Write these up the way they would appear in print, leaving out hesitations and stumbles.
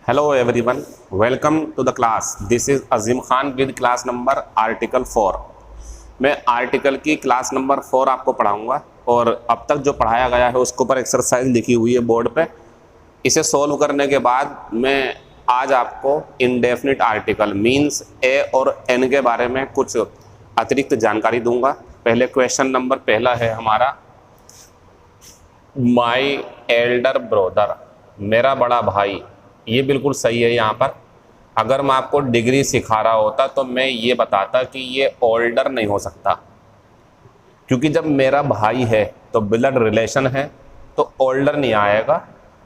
Hello everyone, welcome to the class. This is Azim Khan with class number article 4। मैं article की class number 4 आपको पढ़ाऊंगा और अब तक जो पढ़ाया गया है उसके ऊपर एक्सरसाइज लिखी हुई है बोर्ड पे। इसे सॉल्व करने के बाद मैं आज आपको इनडेफिनिट आर्टिकल मीन्स ए और एन के बारे में कुछ अतिरिक्त जानकारी दूंगा। पहले क्वेश्चन नंबर पहला है हमारा, माई एल्डर ब्रदर, मेरा बड़ा भाई। ये बिल्कुल सही है। यहाँ पर अगर मैं आपको डिग्री सिखा रहा होता तो मैं ये बताता कि ये ओल्डर नहीं हो सकता, क्योंकि जब मेरा भाई है तो ब्लड रिलेशन है तो ओल्डर नहीं आएगा,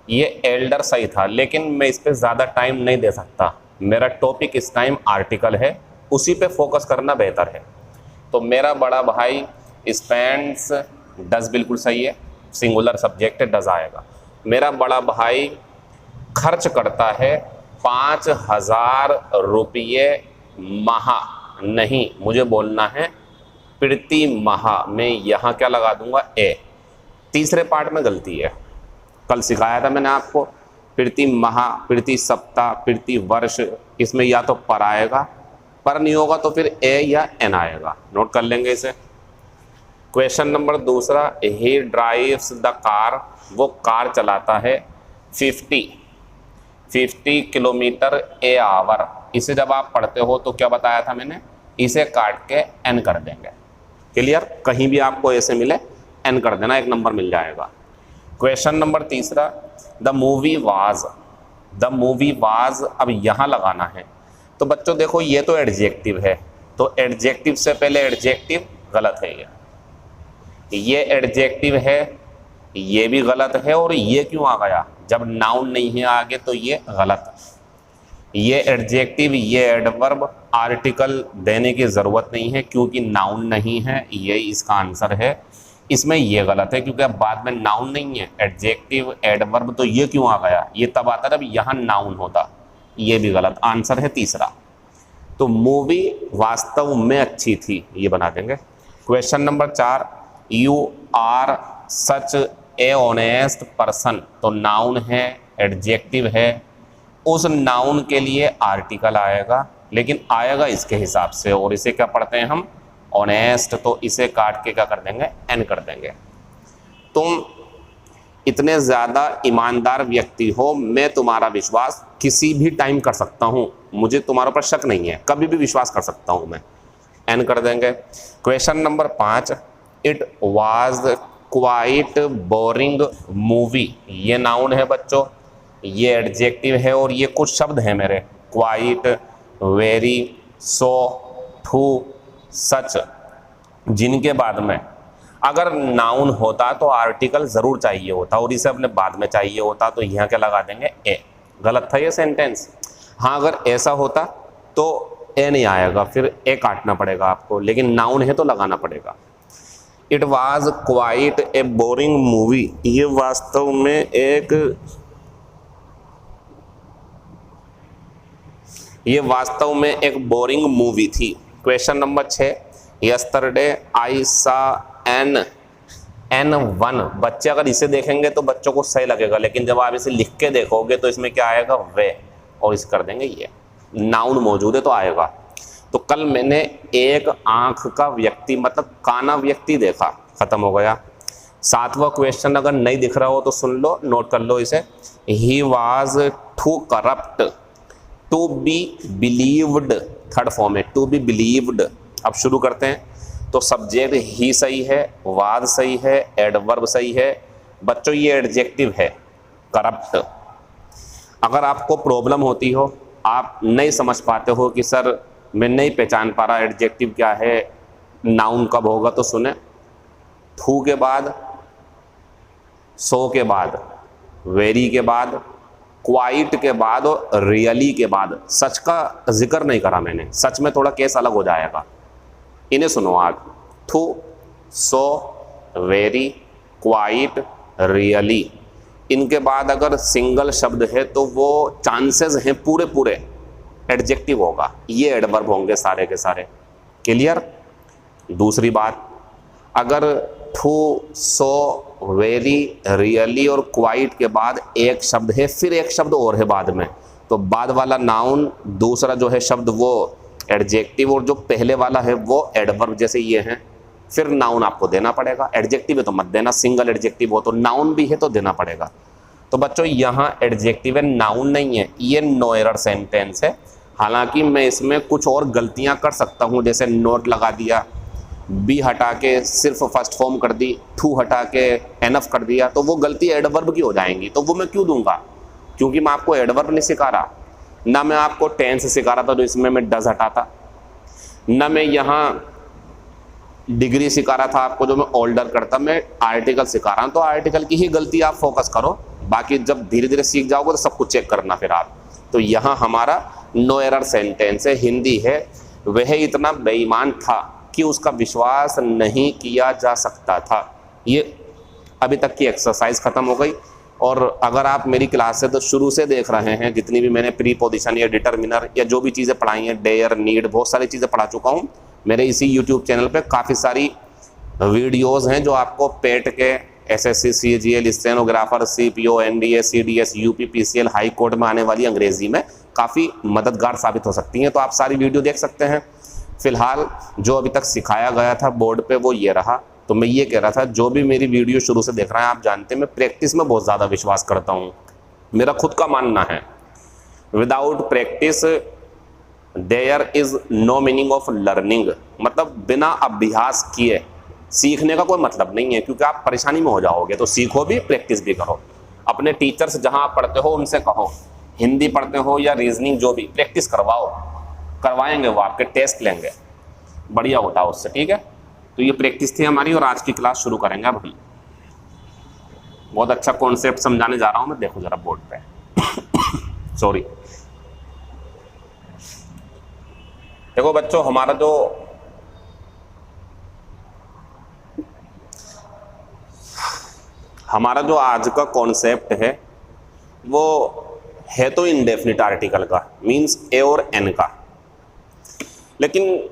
ये एल्डर सही था। लेकिन मैं इस पर ज़्यादा टाइम नहीं दे सकता, मेरा टॉपिक इस टाइम आर्टिकल है, उसी पे फोकस करना बेहतर है। तो मेरा बड़ा भाई स्पेंड्स, डज बिल्कुल सही है, सिंगुलर सब्जेक्ट है, डज आएगा। मेरा बड़ा भाई खर्च करता है 5,000 रुपये माह, नहीं मुझे बोलना है प्रति माह। मैं यहाँ क्या लगा दूंगा, ए। तीसरे पार्ट में गलती है, कल सिखाया था मैंने आपको, प्रति माह, प्रति सप्ताह, प्रति वर्ष, इसमें या तो पर आएगा, पर नहीं होगा तो फिर ए या एन आएगा। नोट कर लेंगे इसे। क्वेश्चन नंबर दूसरा, ही ड्राइव्स द कार, वो कार चलाता है 50 किलोमीटर ए आवर। इसे जब आप पढ़ते हो तो क्या बताया था मैंने, इसे काट के एन कर देंगे। क्लियर, कहीं भी आपको ऐसे मिले एन कर देना, एक नंबर मिल जाएगा। क्वेश्चन नंबर तीसरा, the movie was, the movie was, अब यहाँ लगाना है। तो बच्चों देखो ये तो एडजेक्टिव है, तो एडजेक्टिव से पहले एडजेक्टिव गलत है। ये एडजेक्टिव है, ये भी गलत है, और ये क्यों आ गया, जब नाउन नहीं है आगे तो ये गलत। ये एडजेक्टिव, ये एडवर्ब, आर्टिकल देने की ज़रूरत नहीं है क्योंकि नाउन नहीं है, ये इसका आंसर है। इसमें ये गलत है क्योंकि अब बाद में नाउन नहीं है, एडजेक्टिव एडवर्ब, तो ये क्यों आ गया, ये तब आता जब यहाँ नाउन होता, ये भी गलत। आंसर है तीसरा। तो मूवी वास्तव में अच्छी थी, ये बना देंगे। Question number 4, you are such a honest person, तो नाउन है, एडजेक्टिव है, उस नाउन के लिए आर्टिकल आएगा, लेकिन आएगा इसके हिसाब से, और इसे क्या पढ़ते हैं हम, ऑनेस्ट। तो इसे काट के क्या कर देंगे, एन कर देंगे। तुम इतने ज़्यादा ईमानदार व्यक्ति हो, मैं तुम्हारा विश्वास किसी भी टाइम कर सकता हूँ, मुझे तुम्हारे ऊपर शक नहीं है, कभी भी विश्वास कर सकता हूँ मैं, एन कर देंगे। Question number 5, it was quite boring movie, ये नाउन है बच्चों, ये एडजेक्टिव है, और ये कुछ शब्द हैं मेरे, क्वाइट, वेरी, सो, टू, सच, जिनके बाद में अगर नाउन होता तो आर्टिकल ज़रूर चाहिए होता, और इसे अपने बाद में चाहिए होता, तो यहाँ क्या लगा देंगे, ए। गलत था ये सेंटेंस। हाँ, अगर ऐसा होता तो ए नहीं आएगा, फिर ए काटना पड़ेगा आपको, लेकिन नाउन है तो लगाना पड़ेगा। It was quite a boring movie, ये वास्तव में एक बोरिंग मूवी थी। क्वेश्चन नंबर 6, यस्टरडे आई सा N1, बच्चे अगर इसे देखेंगे तो बच्चों को सही लगेगा, लेकिन जब आप इसे लिख के देखोगे तो इसमें क्या आएगा, वे, और इसे कर देंगे ये। नाउन मौजूद है तो आएगा। तो कल मैंने एक आंख का व्यक्ति, मतलब काना व्यक्ति देखा, खत्म हो गया। 7वां क्वेश्चन अगर नहीं दिख रहा हो तो सुन लो, नोट कर लो इसे। He was too corrupt to be believed, third form है, टू बी बिलीव्ड। अब शुरू करते हैं। तो सब्जेक्ट ही सही है, वाज सही है, एडवर्ब सही है। बच्चों ये एडजेक्टिव है, करप्ट। अगर आपको प्रॉब्लम होती हो, आप नहीं समझ पाते हो कि सर मैं नहीं पहचान पा रहा एडजेक्टिव क्या है, नाउन कब होगा, तो सुने, टू के बाद, सो के बाद, वेरी के बाद, क्वाइट के बाद, और रियली के बाद। सच का जिक्र नहीं करा मैंने, सच में थोड़ा केस अलग हो जाएगा, इन्हें सुनो आज। Too, so, very, quite, really, इनके बाद अगर सिंगल शब्द है तो वो चांसेस हैं पूरे पूरे एडजेक्टिव होगा, ये एडवर्ब होंगे सारे के सारे। क्लियर। दूसरी बात, अगर टू, सो, वेरी, रियली और क्वाइट के बाद एक शब्द है, फिर एक शब्द और है बाद में, तो बाद वाला नाउन, दूसरा जो है शब्द वो एडजेक्टिव, और जो पहले वाला है वो एडवर्ब जैसे ये हैं, फिर नाउन आपको देना पड़ेगा। एडजेक्टिव है तो मत देना, सिंगल एडजेक्टिव हो तो, नाउन भी है तो देना पड़ेगा। तो बच्चों यहाँ एडजेक्टिव है, नाउन नहीं है, ये नो एरर सेंटेंस है। हालांकि मैं इसमें कुछ और गलतियां कर सकता हूँ, जैसे नोट लगा दिया, बी हटा के सिर्फ फर्स्ट फॉर्म कर दी, टू हटा के एनफ कर दिया, तो वो गलती एडवर्ब की हो जाएंगी। तो वो मैं क्यों दूंगा, क्योंकि मैं आपको एडवर्ब नहीं सिखा रहा, ना मैं आपको टेंस सिखा रहा था तो इसमें मैं डज हटाता, ना मैं यहाँ डिग्री सिखा रहा था आपको जो मैं ओल्डर करता, मैं आर्टिकल सिखा रहा हूँ। तो आर्टिकल की ही गलती आप फोकस करो, बाकी जब धीरे धीरे सीख जाओगे तो सब कुछ चेक करना फिर आप। तो यहाँ हमारा नो एरर सेंटेंस है, हिंदी है। वह इतना बेईमान था कि उसका विश्वास नहीं किया जा सकता था। ये अभी तक की एक्सरसाइज खत्म हो गई। और अगर आप मेरी क्लास से तो शुरू से देख रहे हैं, जितनी भी मैंने प्रीपोजिशन या डिटर्मिनर या जो भी चीज़ें पढ़ाई हैं, डेयर, नीड, बहुत सारी चीज़ें पढ़ा चुका हूँ। मेरे इसी यूट्यूब चैनल पे काफ़ी सारी वीडियोस हैं जो आपको पेट के, SSC, CGL, stenographer, CPO, NDA, CDS, UP, PCL, high court में आने वाली अंग्रेजी में काफ़ी मददगार साबित हो सकती हैं। तो आप सारी वीडियो देख सकते हैं। फिलहाल जो अभी तक सिखाया गया था बोर्ड पे वो ये रहा। तो मैं ये कह रहा था, जो भी मेरी वीडियो शुरू से देख रहे हैं, आप जानते हैं मैं प्रैक्टिस में बहुत ज़्यादा विश्वास करता हूँ। मेरा खुद का मानना है, without practice there is no meaning of learning. मतलब बिना अभ्यास किए सीखने का कोई मतलब नहीं है, क्योंकि आप परेशानी में हो जाओगे। तो सीखो भी, प्रैक्टिस भी करो। अपने टीचर्स जहाँ आप पढ़ते हो उनसे कहो, हिंदी पढ़ते हो या रीजनिंग, जो भी प्रैक्टिस करवाओ, करवाएंगे वो आपके टेस्ट लेंगे, बढ़िया होता है उससे। ठीक है, तो ये प्रैक्टिस थी हमारी और आज की क्लास शुरू करेंगे अब हम। बहुत अच्छा कॉन्सेप्ट समझाने जा रहा हूँ मैं, देखो जरा बोर्ड पे। सॉरी। देखो बच्चों, हमारा जो आज का कॉन्सेप्ट है वो है तो इंडेफिनिट आर्टिकल का, मींस ए और एन का। लेकिन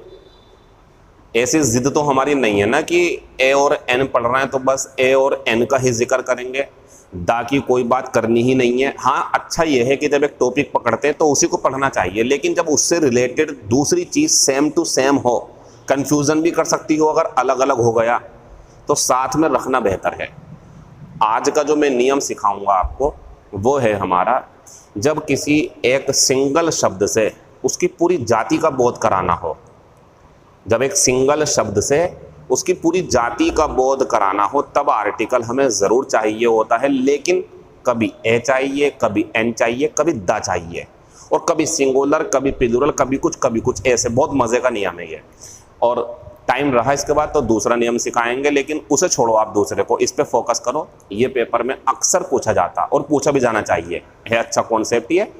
ऐसी जिद तो हमारी नहीं है ना कि ए और एन पढ़ रहे हैं तो बस ए और एन का ही जिक्र करेंगे, दा की कोई बात करनी ही नहीं है। हाँ, अच्छा ये है कि जब एक टॉपिक पकड़ते हैं तो उसी को पढ़ना चाहिए, लेकिन जब उससे रिलेटेड दूसरी चीज़ सेम टू सेम हो, कंफ्यूजन भी कर सकती हो अगर अलग अलग हो गया, तो साथ में रखना बेहतर है। आज का जो मैं नियम सिखाऊंगा आपको वो है हमारा, जब किसी एक सिंगल शब्द से उसकी पूरी जाति का बोध कराना हो, जब एक सिंगल शब्द से उसकी पूरी जाति का बोध कराना हो, तब आर्टिकल हमें ज़रूर चाहिए होता है। लेकिन कभी ए चाहिए, कभी एन चाहिए, कभी द चाहिए, और कभी सिंगुलर, कभी प्लूरल, कभी कुछ ऐसे। बहुत मज़े का नियम है ये। और टाइम रहा इसके बाद तो दूसरा नियम सिखाएंगे, लेकिन उसे छोड़ो, आप दूसरे को, इस पे फोकस करो। ये पेपर में अक्सर पूछा जाता और पूछा भी जाना चाहिए, है अच्छा कॉन्सेप्ट ये।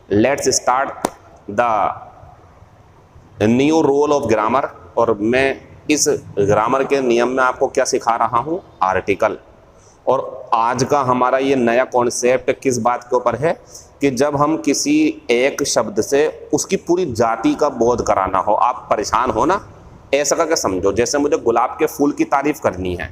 Let's start the new rule of grammar. और मैं इस ग्रामर के नियम में आपको क्या सिखा रहा हूँ, आर्टिकल। और आज का हमारा ये नया कॉन्सेप्ट किस बात के ऊपर है कि जब हम किसी एक शब्द से उसकी पूरी जाति का बोध कराना हो, आप परेशान हो ना, ऐसा करके समझो जैसे मुझे गुलाब के फूल की तारीफ करनी है,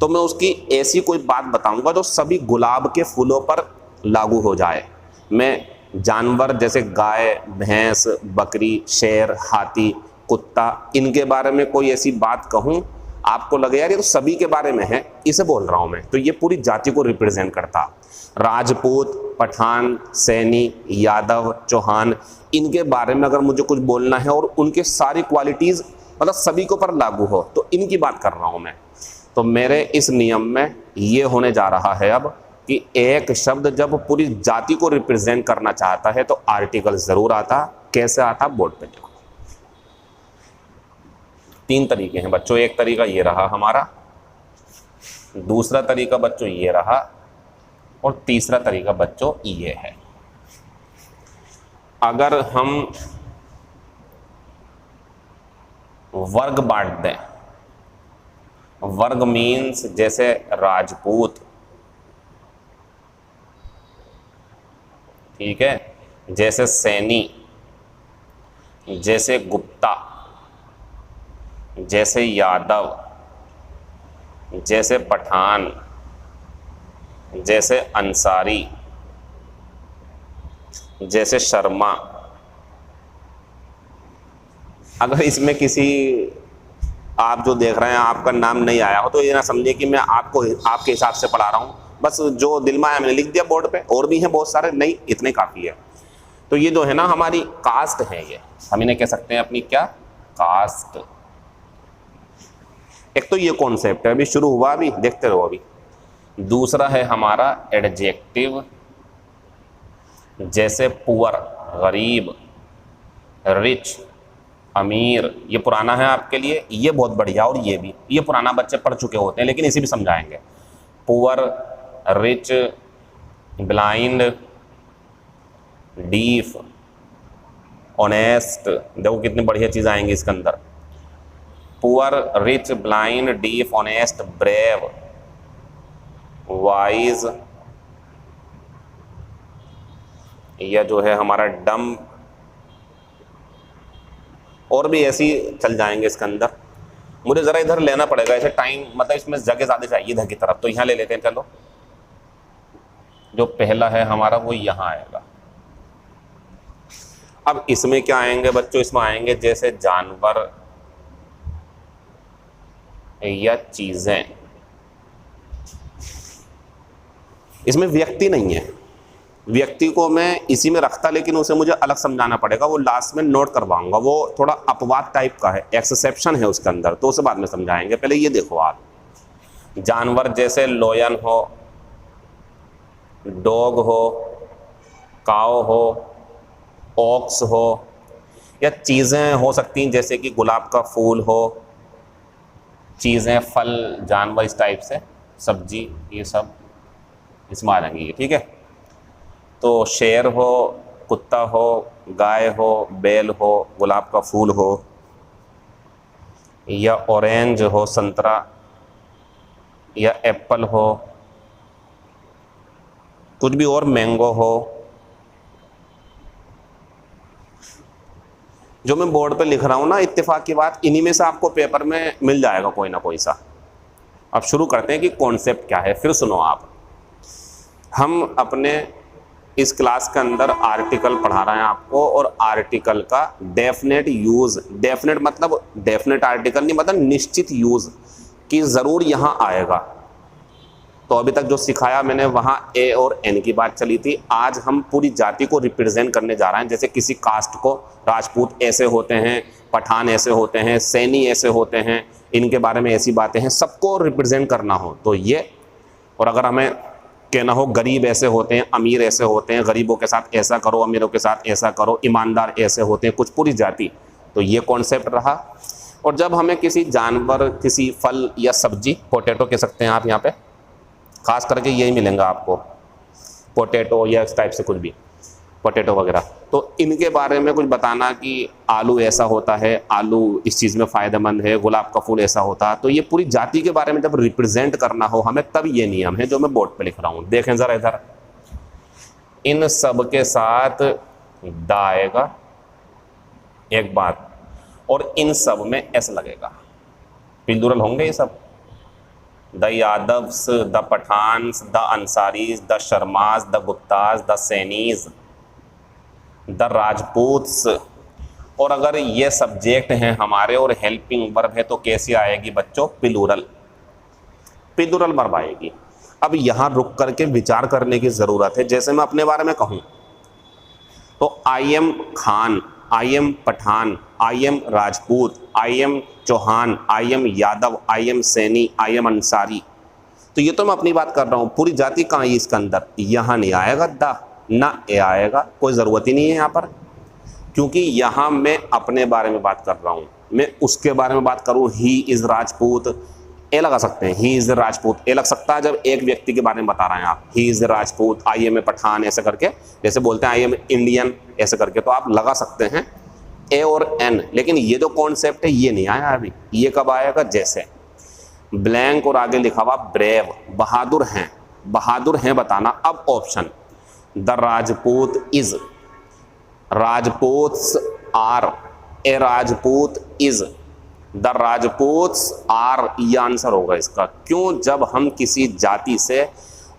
तो मैं उसकी ऐसी कोई बात बताऊंगा जो सभी गुलाब के फूलों पर लागू हो जाए। मैं जानवर जैसे गाय, भैंस, बकरी, शेर, हाथी, कुत्ता, इनके बारे में कोई ऐसी बात कहूँ आपको लगे यार ये तो सभी के बारे में है, इसे बोल रहा हूँ मैं, तो ये पूरी जाति को रिप्रेजेंट करता। राजपूत, पठान, सैनी, यादव, चौहान, इनके बारे में अगर मुझे कुछ बोलना है और उनके सारी क्वालिटीज़ मतलब सभी के ऊपर लागू हो, तो इनकी बात कर रहा हूँ मैं। तो मेरे इस नियम में ये होने जा रहा है अब कि एक शब्द जब पूरी जाति को रिप्रेजेंट करना चाहता है तो आर्टिकल ज़रूर आता। कैसे आता, बोर्ड पे देखो। 3 तरीके हैं बच्चों। एक तरीका ये रहा हमारा, दूसरा तरीका बच्चों ये रहा, और तीसरा तरीका बच्चों ये है। अगर हम वर्ग बांट दें, वर्ग मीन्स जैसे राजपूत, ठीक है, जैसे सैनी, जैसे गुप्ता, जैसे यादव, जैसे पठान, जैसे अंसारी, जैसे शर्मा। अगर इसमें किसी आप जो देख रहे हैं आपका नाम नहीं आया हो तो ये ना समझिए कि मैं आपको आपके हिसाब से पढ़ा रहा हूँ, बस जो दिल में आया मैंने लिख दिया बोर्ड पे। और भी हैं बहुत सारे, नहीं इतने काफ़ी है। तो ये जो है ना हमारी कास्ट है, ये हम इन्हें कह सकते हैं अपनी क्या, कास्ट। एक तो ये कॉन्सेप्ट है, अभी शुरू हुआ, अभी देखते रहो। अभी दूसरा है हमारा एडजेक्टिव, जैसे पुअर गरीब, रिच अमीर। ये पुराना है आपके लिए, ये बहुत बढ़िया, और ये भी, ये पुराना बच्चे पढ़ चुके होते हैं लेकिन इसे भी समझाएंगे। Poor, rich, blind, deaf, honest. देखो कितनी बढ़िया चीज़ आएंगी इसके अंदर। Poor, rich, blind, deaf, honest, brave, wise, यह जो है हमारा डम, और भी ऐसी चल जाएंगे इसके अंदर। मुझे ज़रा इधर लेना पड़ेगा, ऐसे टाइम मतलब इसमें जगह ज़्यादा चाहिए इधर की तरफ, तो यहाँ ले लेते हैं। चलो जो पहला है हमारा वो यहाँ आएगा। अब इसमें क्या आएंगे बच्चों, इसमें आएंगे जैसे जानवर या चीज़ें। इसमें व्यक्ति नहीं है, व्यक्ति को मैं इसी में रखता लेकिन उसे मुझे अलग समझाना पड़ेगा, वो लास्ट में नोट करवाऊंगा। वो थोड़ा अपवाद टाइप का है, एक्सेप्शन है उसके अंदर, तो उसे बाद में समझाएंगे। पहले ये देखो आप, जानवर जैसे लोयन हो, डॉग हो, काव हो, ऑक्स हो, या चीज़ें हो सकती हैं जैसे कि गुलाब का फूल हो, चीज़ें, फल, जानवर, इस टाइप से, सब्जी, ये सब इसमें आ जाएंगी। ठीक है, तो शेर हो, कुत्ता हो, गाय हो, बैल हो, गुलाब का फूल हो, या ऑरेंज हो, संतरा, या एप्पल हो, कुछ भी और, मैंगो हो। जो मैं बोर्ड पे लिख रहा हूँ ना, इत्तेफाक की बात, इन्हीं में से आपको पेपर में मिल जाएगा कोई ना कोई सा। अब शुरू करते हैं कि कॉन्सेप्ट क्या है। फिर सुनो आप, हम अपने इस क्लास के अंदर आर्टिकल पढ़ा रहे हैं आपको, और आर्टिकल का डेफिनेट यूज़, डेफिनेट मतलब डेफिनेट आर्टिकल नहीं, मतलब निश्चित यूज़ की ज़रूर यहाँ आएगा। तो अभी तक जो सिखाया मैंने वहाँ ए और एन की बात चली थी। आज हम पूरी जाति को रिप्रेजेंट करने जा रहे हैं। जैसे किसी कास्ट को, राजपूत ऐसे होते हैं, पठान ऐसे होते हैं, सैनी ऐसे होते हैं, इनके बारे में ऐसी बातें हैं, सबको रिप्रेजेंट करना हो तो ये। और अगर हमें कहना हो गरीब ऐसे होते हैं, अमीर ऐसे होते हैं, गरीबों के साथ ऐसा करो, अमीरों के साथ ऐसा करो, ईमानदार ऐसे होते हैं, कुछ पूरी जाति, तो ये कॉन्सेप्ट रहा। और जब हमें किसी जानवर, किसी फल या सब्जी, पोटैटो कह सकते हैं आप यहाँ पे, खास करके यही मिलेंगा आपको, पोटैटो या इस टाइप से कुछ भी, पोटैटो वगैरह, तो इनके बारे में कुछ बताना कि आलू ऐसा होता है, आलू इस चीज़ में फ़ायदेमंद है, गुलाब का फूल ऐसा होता है। तो ये पूरी जाति के बारे में जब रिप्रेजेंट करना हो हमें, तब ये नियम है जो मैं बोर्ड पे लिख रहा हूँ। देखें ज़रा इधर, इन सब के साथ द आएगा एक बात, और इन सब में एस लगेगा। प्लूरल होंगे ये सब, the Yadavs, the Pathans, the Ansaris, the Sharmas, the Guptas, the Sainis, the Rajputs. और अगर ये सब्जेक्ट हैं हमारे और हेल्पिंग वर्ब है तो कैसी आएगी बच्चों, प्लूरल, प्लूरल वर्ब आएगी। अब यहाँ रुक करके विचार करने की ज़रूरत है। जैसे मैं अपने बारे में कहूँ तो I am Khan, I am Pathan, I am Rajput, I am Chauhan, I am Yadav, I am Saini, I am Ansari. तो ये तो मैं अपनी बात कर रहा हूँ, पूरी जाति कहाँ है इसके अंदर, यहाँ नहीं आएगा द, ना ए आएगा, कोई ज़रूरत ही नहीं है यहाँ पर, क्योंकि यहाँ मैं अपने बारे में बात कर रहा हूँ। मैं उसके बारे में बात करूँ, ही इज़ राजपूत, ए लगा सकते हैं, ही इज़ राजपूत, ए लग सकता है जब एक व्यक्ति के बारे में बता रहे हैं आप, he is Rajput, I am a Pathan, ऐसे करके, जैसे बोलते हैं आई एम इंडियन ऐसे करके, तो आप लगा सकते हैं ए और एन। लेकिन ये जो कॉन्सेप्ट है ये नहीं आया अभी, ये कब आएगा, जैसे ब्लैंक और आगे लिखा हुआ ब्रेव, बहादुर हैं, बहादुर हैं बताना। अब option, the Rajput is, Rajputs are, a Rajput is, the Rajputs are, ये आंसर होगा इसका। क्यों, जब हम किसी जाति से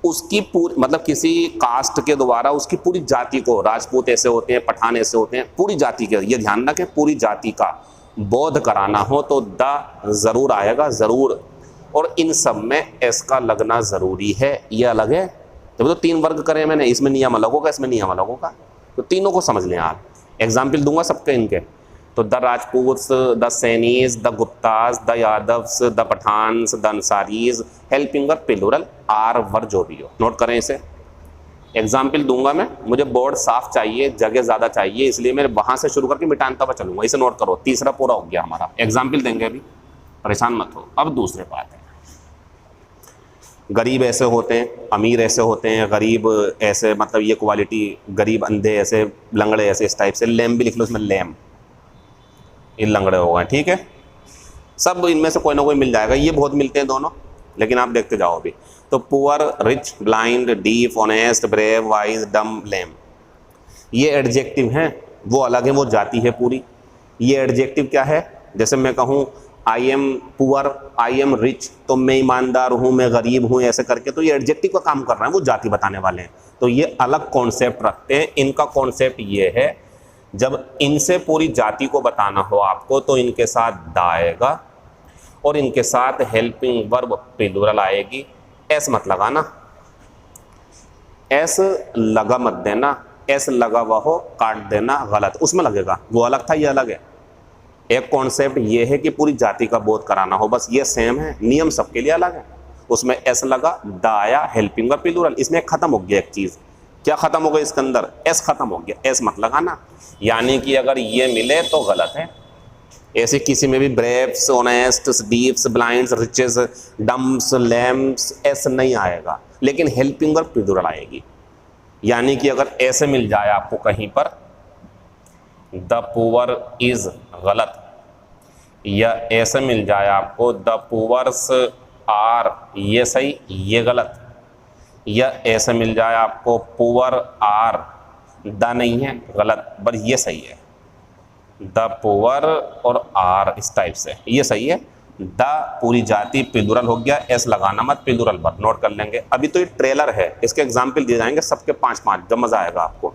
उसकी पूरी मतलब किसी कास्ट के द्वारा उसकी पूरी जाति को, राजपूत ऐसे होते हैं, पठान ऐसे होते हैं, पूरी जाति के, ये ध्यान रखें, पूरी जाति का बोध कराना हो तो द जरूर आएगा, जरूर। और इन सब में एस का लगना जरूरी है, ये अलग है। जब तो 3 वर्ग करे मैंने, इसमें नियम अलग होगा, इसमें नियम अलग होगा, तो तीनों को समझ लें आप। एग्जाम्पल दूंगा सबके इनके, तो the Rajputs, the Sainis, the Guptas, the Yadavs, the Pathans, the Ansaris, helping verb plural, are verb जो भी हो, नोट करें इसे। एग्जाम्पल दूंगा मैं, मुझे बोर्ड साफ चाहिए, जगह ज़्यादा चाहिए, इसलिए मैं वहाँ से शुरू करके मिटानता हुआ चलूंगा, इसे नोट करो। तीसरा पूरा हो गया हमारा। एग्जाम्पल देंगे अभी, परेशान मत हो। अब दूसरे बात है, गरीब ऐसे होते हैं, अमीर ऐसे होते हैं, गरीब ऐसे, मतलब ये क्वालिटी, गरीब अंधे ऐसे, लंगड़े ऐसे, इस टाइप से। लेम भी लिख लो इसमें, लेम, ये लंगड़े हो गए, ठीक है। सब इनमें से कोई ना कोई मिल जाएगा, ये बहुत मिलते हैं दोनों, लेकिन आप देखते जाओ अभी। तो poor, rich, blind, deep, honest, brave, wise, डम, लेम, ये एडजेक्टिव हैं, वो अलग है, वो जाति है पूरी। ये एडजेक्टिव क्या है, जैसे मैं कहूँ I am poor, I am rich, तो मैं ईमानदार हूँ, मैं गरीब हूँ, ऐसे करके, तो ये एडजेक्टिव का काम कर रहे हैं, वो जाति बताने वाले हैं। तो ये अलग कॉन्सेप्ट रखते हैं। इनका कॉन्सेप्ट ये है, जब इनसे पूरी जाति को बताना हो आपको तो इनके साथ द आएगा और इनके साथ हेल्पिंग वर्ब प्लूरल आएगी। एस मत लगाना, एस लगा मत देना, एस लगा हुआ हो काट देना, गलत, उसमें लगेगा, वो अलग था, ये अलग है। एक कॉन्सेप्ट ये है कि पूरी जाति का बोध कराना हो, बस ये सेम है, नियम सबके लिए अलग है। उसमें एस लगा, द आया, हेल्पिंग वर्ब प्लूरल, इसमें खत्म हो गया एक चीज़। क्या खत्म हो गया इसके अंदर, एस खत्म हो गया, एस मत लगाना। यानी कि अगर ये मिले तो गलत है। ऐसे किसी में भी braves, honests, deeps, blinds, riches, dumbs, lames, s नहीं आएगा, लेकिन हेल्पिंग वर्ब प्लूरल आएगी। यानी कि अगर ऐसे मिल जाए आपको कहीं पर द पुअर इज, गलत, या ऐसे मिल जाए आपको द पुअर्स आर, ये सही, ये गलत, या ऐसे मिल जाए आपको पुअर आर, द नहीं है, गलत, पर ये सही है, द पुअर और आर, इस टाइप से, ये सही है। द पूरी जाति प्लूरल हो गया, एस लगाना मत, प्लूरल पर नोट कर लेंगे। अभी तो ये ट्रेलर है, इसके एग्जाम्पल दिए जाएंगे सबके 5-5, जब मजा आएगा आपको,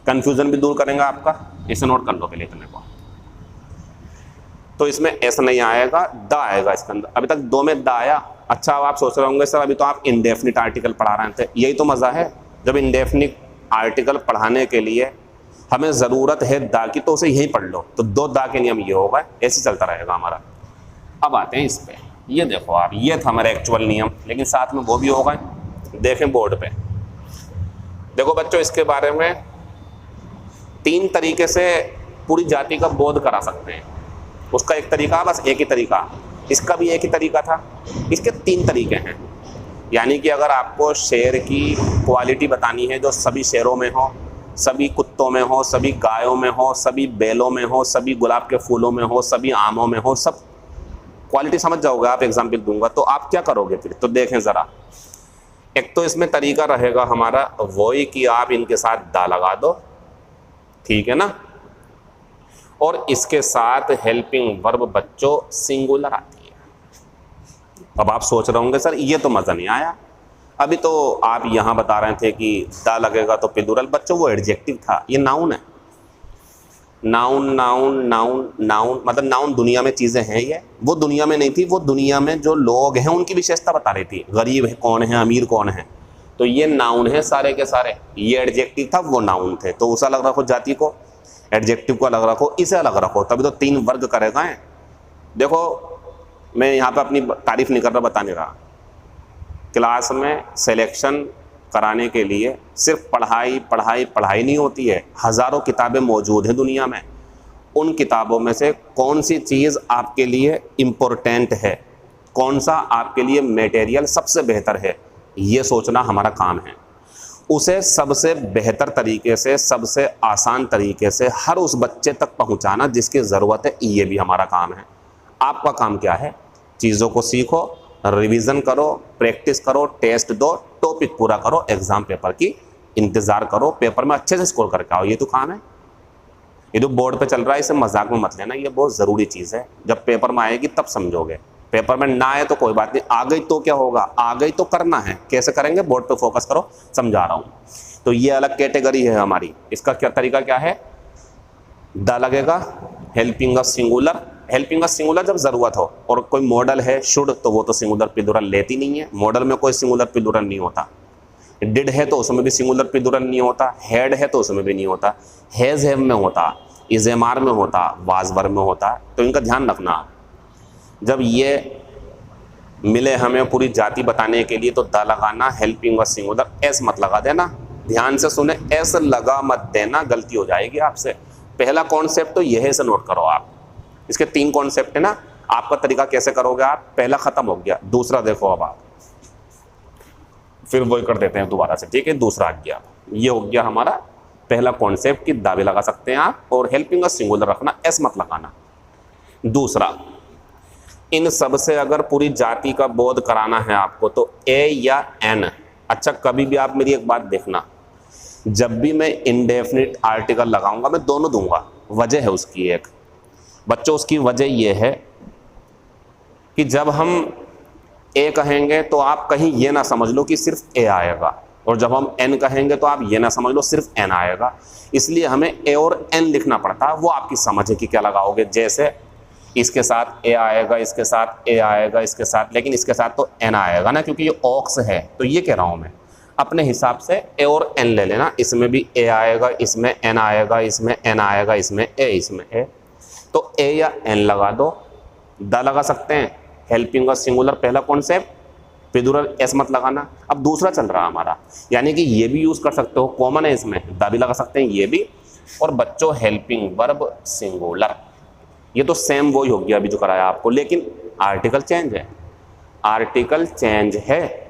कंफ्यूजन भी दूर करेंगे आपका। इसे नोट कर लो पहले इतने को। तो इसमें एस नहीं आएगा, द आएगा इसके अंदर। अभी तक 2 में द आया। अच्छा, अब आप सोच रहे होंगे सर अभी तो आप इंडेफिनिट आर्टिकल पढ़ा रहे थे। यही तो मज़ा है, जब इंडेफिनिट आर्टिकल पढ़ाने के लिए हमें ज़रूरत है दा की, तो उसे यही पढ़ लो, तो 2 दा के नियम ये होगा, ऐसे चलता रहेगा हमारा। अब आते हैं इस पे, ये देखो आप, ये था हमारा एक्चुअल नियम, लेकिन साथ में वो भी होगा। देखें बोर्ड पे, देखो बच्चों, इसके बारे में 3 तरीके से पूरी जाति का बोध करा सकते हैं। उसका एक तरीका, बस एक ही तरीका, इसका भी एक ही तरीका था, इसके 3 तरीके हैं। यानी कि अगर आपको शेर की क्वालिटी बतानी है जो सभी शेरों में हो, सभी कुत्तों में हो, सभी गायों में हो, सभी बैलों में हो, सभी गुलाब के फूलों में हो, सभी आमों में हो, सब क्वालिटी समझ जाओगे आप। एग्जाम्पल दूंगा तो आप क्या करोगे फिर, तो देखें ज़रा। एक तो इसमें तरीका रहेगा हमारा वही कि आप इनके साथ दा लगा दो, ठीक है ना, और इसके साथ हेल्पिंग वर्ब बच्चों सिंगुलर आती है। अब आप सोच रहे होंगे सर ये तो मज़ा नहीं आया, अभी तो आप यहाँ बता रहे थे कि दा लगेगा तो प्लूरल। बच्चों वो एडजेक्टिव था, ये नाउन है। नाउन नाउन नाउन नाउन मतलब नाउन दुनिया में चीज़ें हैं, ये वो दुनिया में नहीं थी, वो दुनिया में जो लोग हैं उनकी विशेषता बता रही थी, गरीब है कौन है, अमीर कौन है, तो ये नाउन है सारे के सारे। ये एडजेक्टिव था, वो नाउन थे, तो उसे अलग रखो जाति को, एडजेक्टिव को अलग रखो, इसे अलग रखो, तभी तो 3 वर्ग करेगा। देखो मैं यहाँ पे अपनी तारीफ नहीं कर रहा, बता नहीं रहा। क्लास में सिलेक्शन कराने के लिए सिर्फ पढ़ाई पढ़ाई पढ़ाई नहीं होती है, हज़ारों किताबें मौजूद हैं दुनिया में। उन किताबों में से कौन सी चीज़ आपके लिए इम्पोर्टेंट है, कौन सा आपके लिए मटेरियल सबसे बेहतर है, ये सोचना हमारा काम है। उसे सबसे बेहतर तरीके से, सबसे आसान तरीके से हर उस बच्चे तक पहुंचाना जिसकी ज़रूरत है, ये भी हमारा काम है। आपका काम क्या है, चीज़ों को सीखो, रिवीजन करो, प्रैक्टिस करो, टेस्ट दो, टॉपिक पूरा करो, एग्ज़ाम पेपर की इंतज़ार करो, पेपर में अच्छे से स्कोर करके आओ, ये तो काम है। ये जो बोर्ड पे चल रहा है इसे मजाक में मत लेना, ये बहुत ज़रूरी चीज़ है, जब पेपर में आएगी तब समझोगे। पेपर में ना आए तो कोई बात नहीं, आ गई तो क्या होगा, आ गई तो करना है। कैसे करेंगे, बोर्ड पे फोकस करो, समझा रहा हूँ। तो ये अलग कैटेगरी है हमारी। इसका क्या तरीका क्या है, द लगेगा, helping a singular, helping a singular जब जरूरत हो, और कोई मॉडल है शुड, तो वो तो सिंगुलर प्लूरल लेती नहीं है, मॉडल में कोई सिंगुलर प्लूरल नहीं होता। डिड है तो उसमें भी सिंगुलर प्लूरल नहीं होता, हैड है तो उसमें भी नहीं होता, हैज हैव में होता, इज एम आर में होता, वाज वर में होता। तो इनका ध्यान रखना आप। जब ये मिले हमें पूरी जाति बताने के लिए तो द लगाना, हेल्पिंग अ सिंगुलर, एस मत लगा देना। ध्यान से सुने, एस लगा मत देना, गलती हो जाएगी आपसे। पहला कॉन्सेप्ट तो यह से नोट करो आप। इसके 3 कॉन्सेप्ट है ना, आपका तरीका कैसे करोगे आप, पहला खत्म हो गया, दूसरा देखो अब आप, फिर वही कर देते हैं दोबारा से, ठीक है। दूसरा आ गया, ये हो गया हमारा पहला कॉन्सेप्ट कि दावे लगा सकते हैं आप, और हेल्पिंग अ सिंगुलर रखना, एस मत लगाना। दूसरा, इन सब से अगर पूरी जाति का बोध कराना है आपको तो ए या एन। अच्छा, कभी भी आप मेरी एक बात देखना, जब भी मैं इंडेफिनिट आर्टिकल लगाऊंगा मैं दोनों दूंगा, वजह है उसकी एक। बच्चों, उसकी वजह यह है कि जब हम ए कहेंगे तो आप कहीं ये ना समझ लो कि सिर्फ ए आएगा, और जब हम एन कहेंगे तो आप ये ना समझ लो सिर्फ एन आएगा। इसलिए हमें ए और एन लिखना पड़ता है, वो आपकी समझ है कि क्या लगाओगे। जैसे इसके साथ ए आएगा, इसके साथ ए आएगा, इसके साथ, लेकिन इसके साथ तो एन आएगा ना, क्योंकि ये ऑक्स है। तो ये कह रहा हूं मैं, अपने हिसाब से ए और एन ले लेना, इसमें भी ए आएगा, इसमें एन आएगा, इसमें एन आएगा, इसमें ए, इसमें ए। तो ए या एन लगा दो, द लगा सकते हैं, हेल्पिंग अ सिंगुलर पहला कॉन्सेप्ट, प्लूरल एस मत लगाना। अब दूसरा चल रहा हमारा, यानी कि ये भी यूज कर सकते हो, कॉमन है इसमें, द भी लगा सकते हैं ये भी। और बच्चों, हेल्पिंग वर्ब सिंगुलर, ये तो सेम वही हो गया अभी जो कराया आपको, लेकिन आर्टिकल चेंज है, आर्टिकल चेंज है।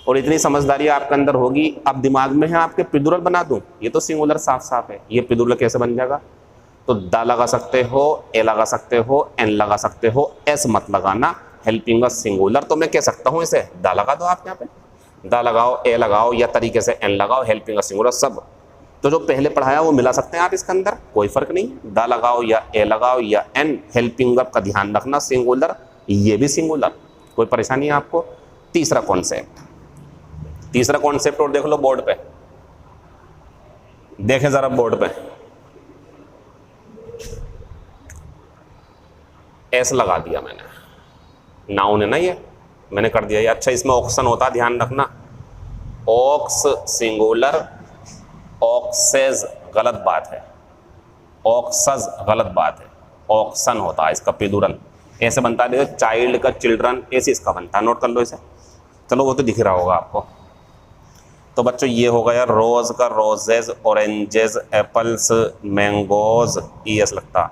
और इतनी समझदारी आपके अंदर होगी, अब दिमाग में है आपके प्लूरल बना दूं, ये तो सिंगुलर साफ साफ है, ये प्लूरल कैसे बन जाएगा। तो द लगा सकते हो, ए लगा सकते हो, एन लगा सकते हो, एस मत लगाना, हेल्पिंग अ सिंगुलर। तो मैं कह सकता हूं इसे द लगा दो, आप यहाँ पे द लगाओ, ए लगाओ, या तरीके से एन लगाओ, हेल्पिंग अ सिंगुलर सब। तो जो पहले पढ़ाया वो मिला सकते हैं आप इसके अंदर, कोई फर्क नहीं, द लगाओ या ए लगाओ या एन, हेल्पिंग वर्ब का ध्यान रखना, सिंगुलर, ये भी सिंगुलर, कोई परेशानी है आपको। तीसरा कॉन्सेप्ट, तीसरा कॉन्सेप्ट और देख लो बोर्ड पे, देखें जरा बोर्ड पे, एस लगा दिया मैंने, नाउन है ना ये, मैंने कर दिया ये। अच्छा, इसमें ऑक्सन होता है, ध्यान रखना, ऑक्स सिंगुलर, ऑक्सेज गलत बात है, ऑक्सज गलत बात है, ऑक्सन होता है इसका प्लूरल। ऐसे बनता है, चाइल्ड का चिल्ड्रन, ऐसे इसका बनता है, नोट कर लो इसे। चलो वो तो दिख रहा होगा आपको। तो बच्चों ये हो गया रोज का roses, oranges, apples, mangoes, ES लगता,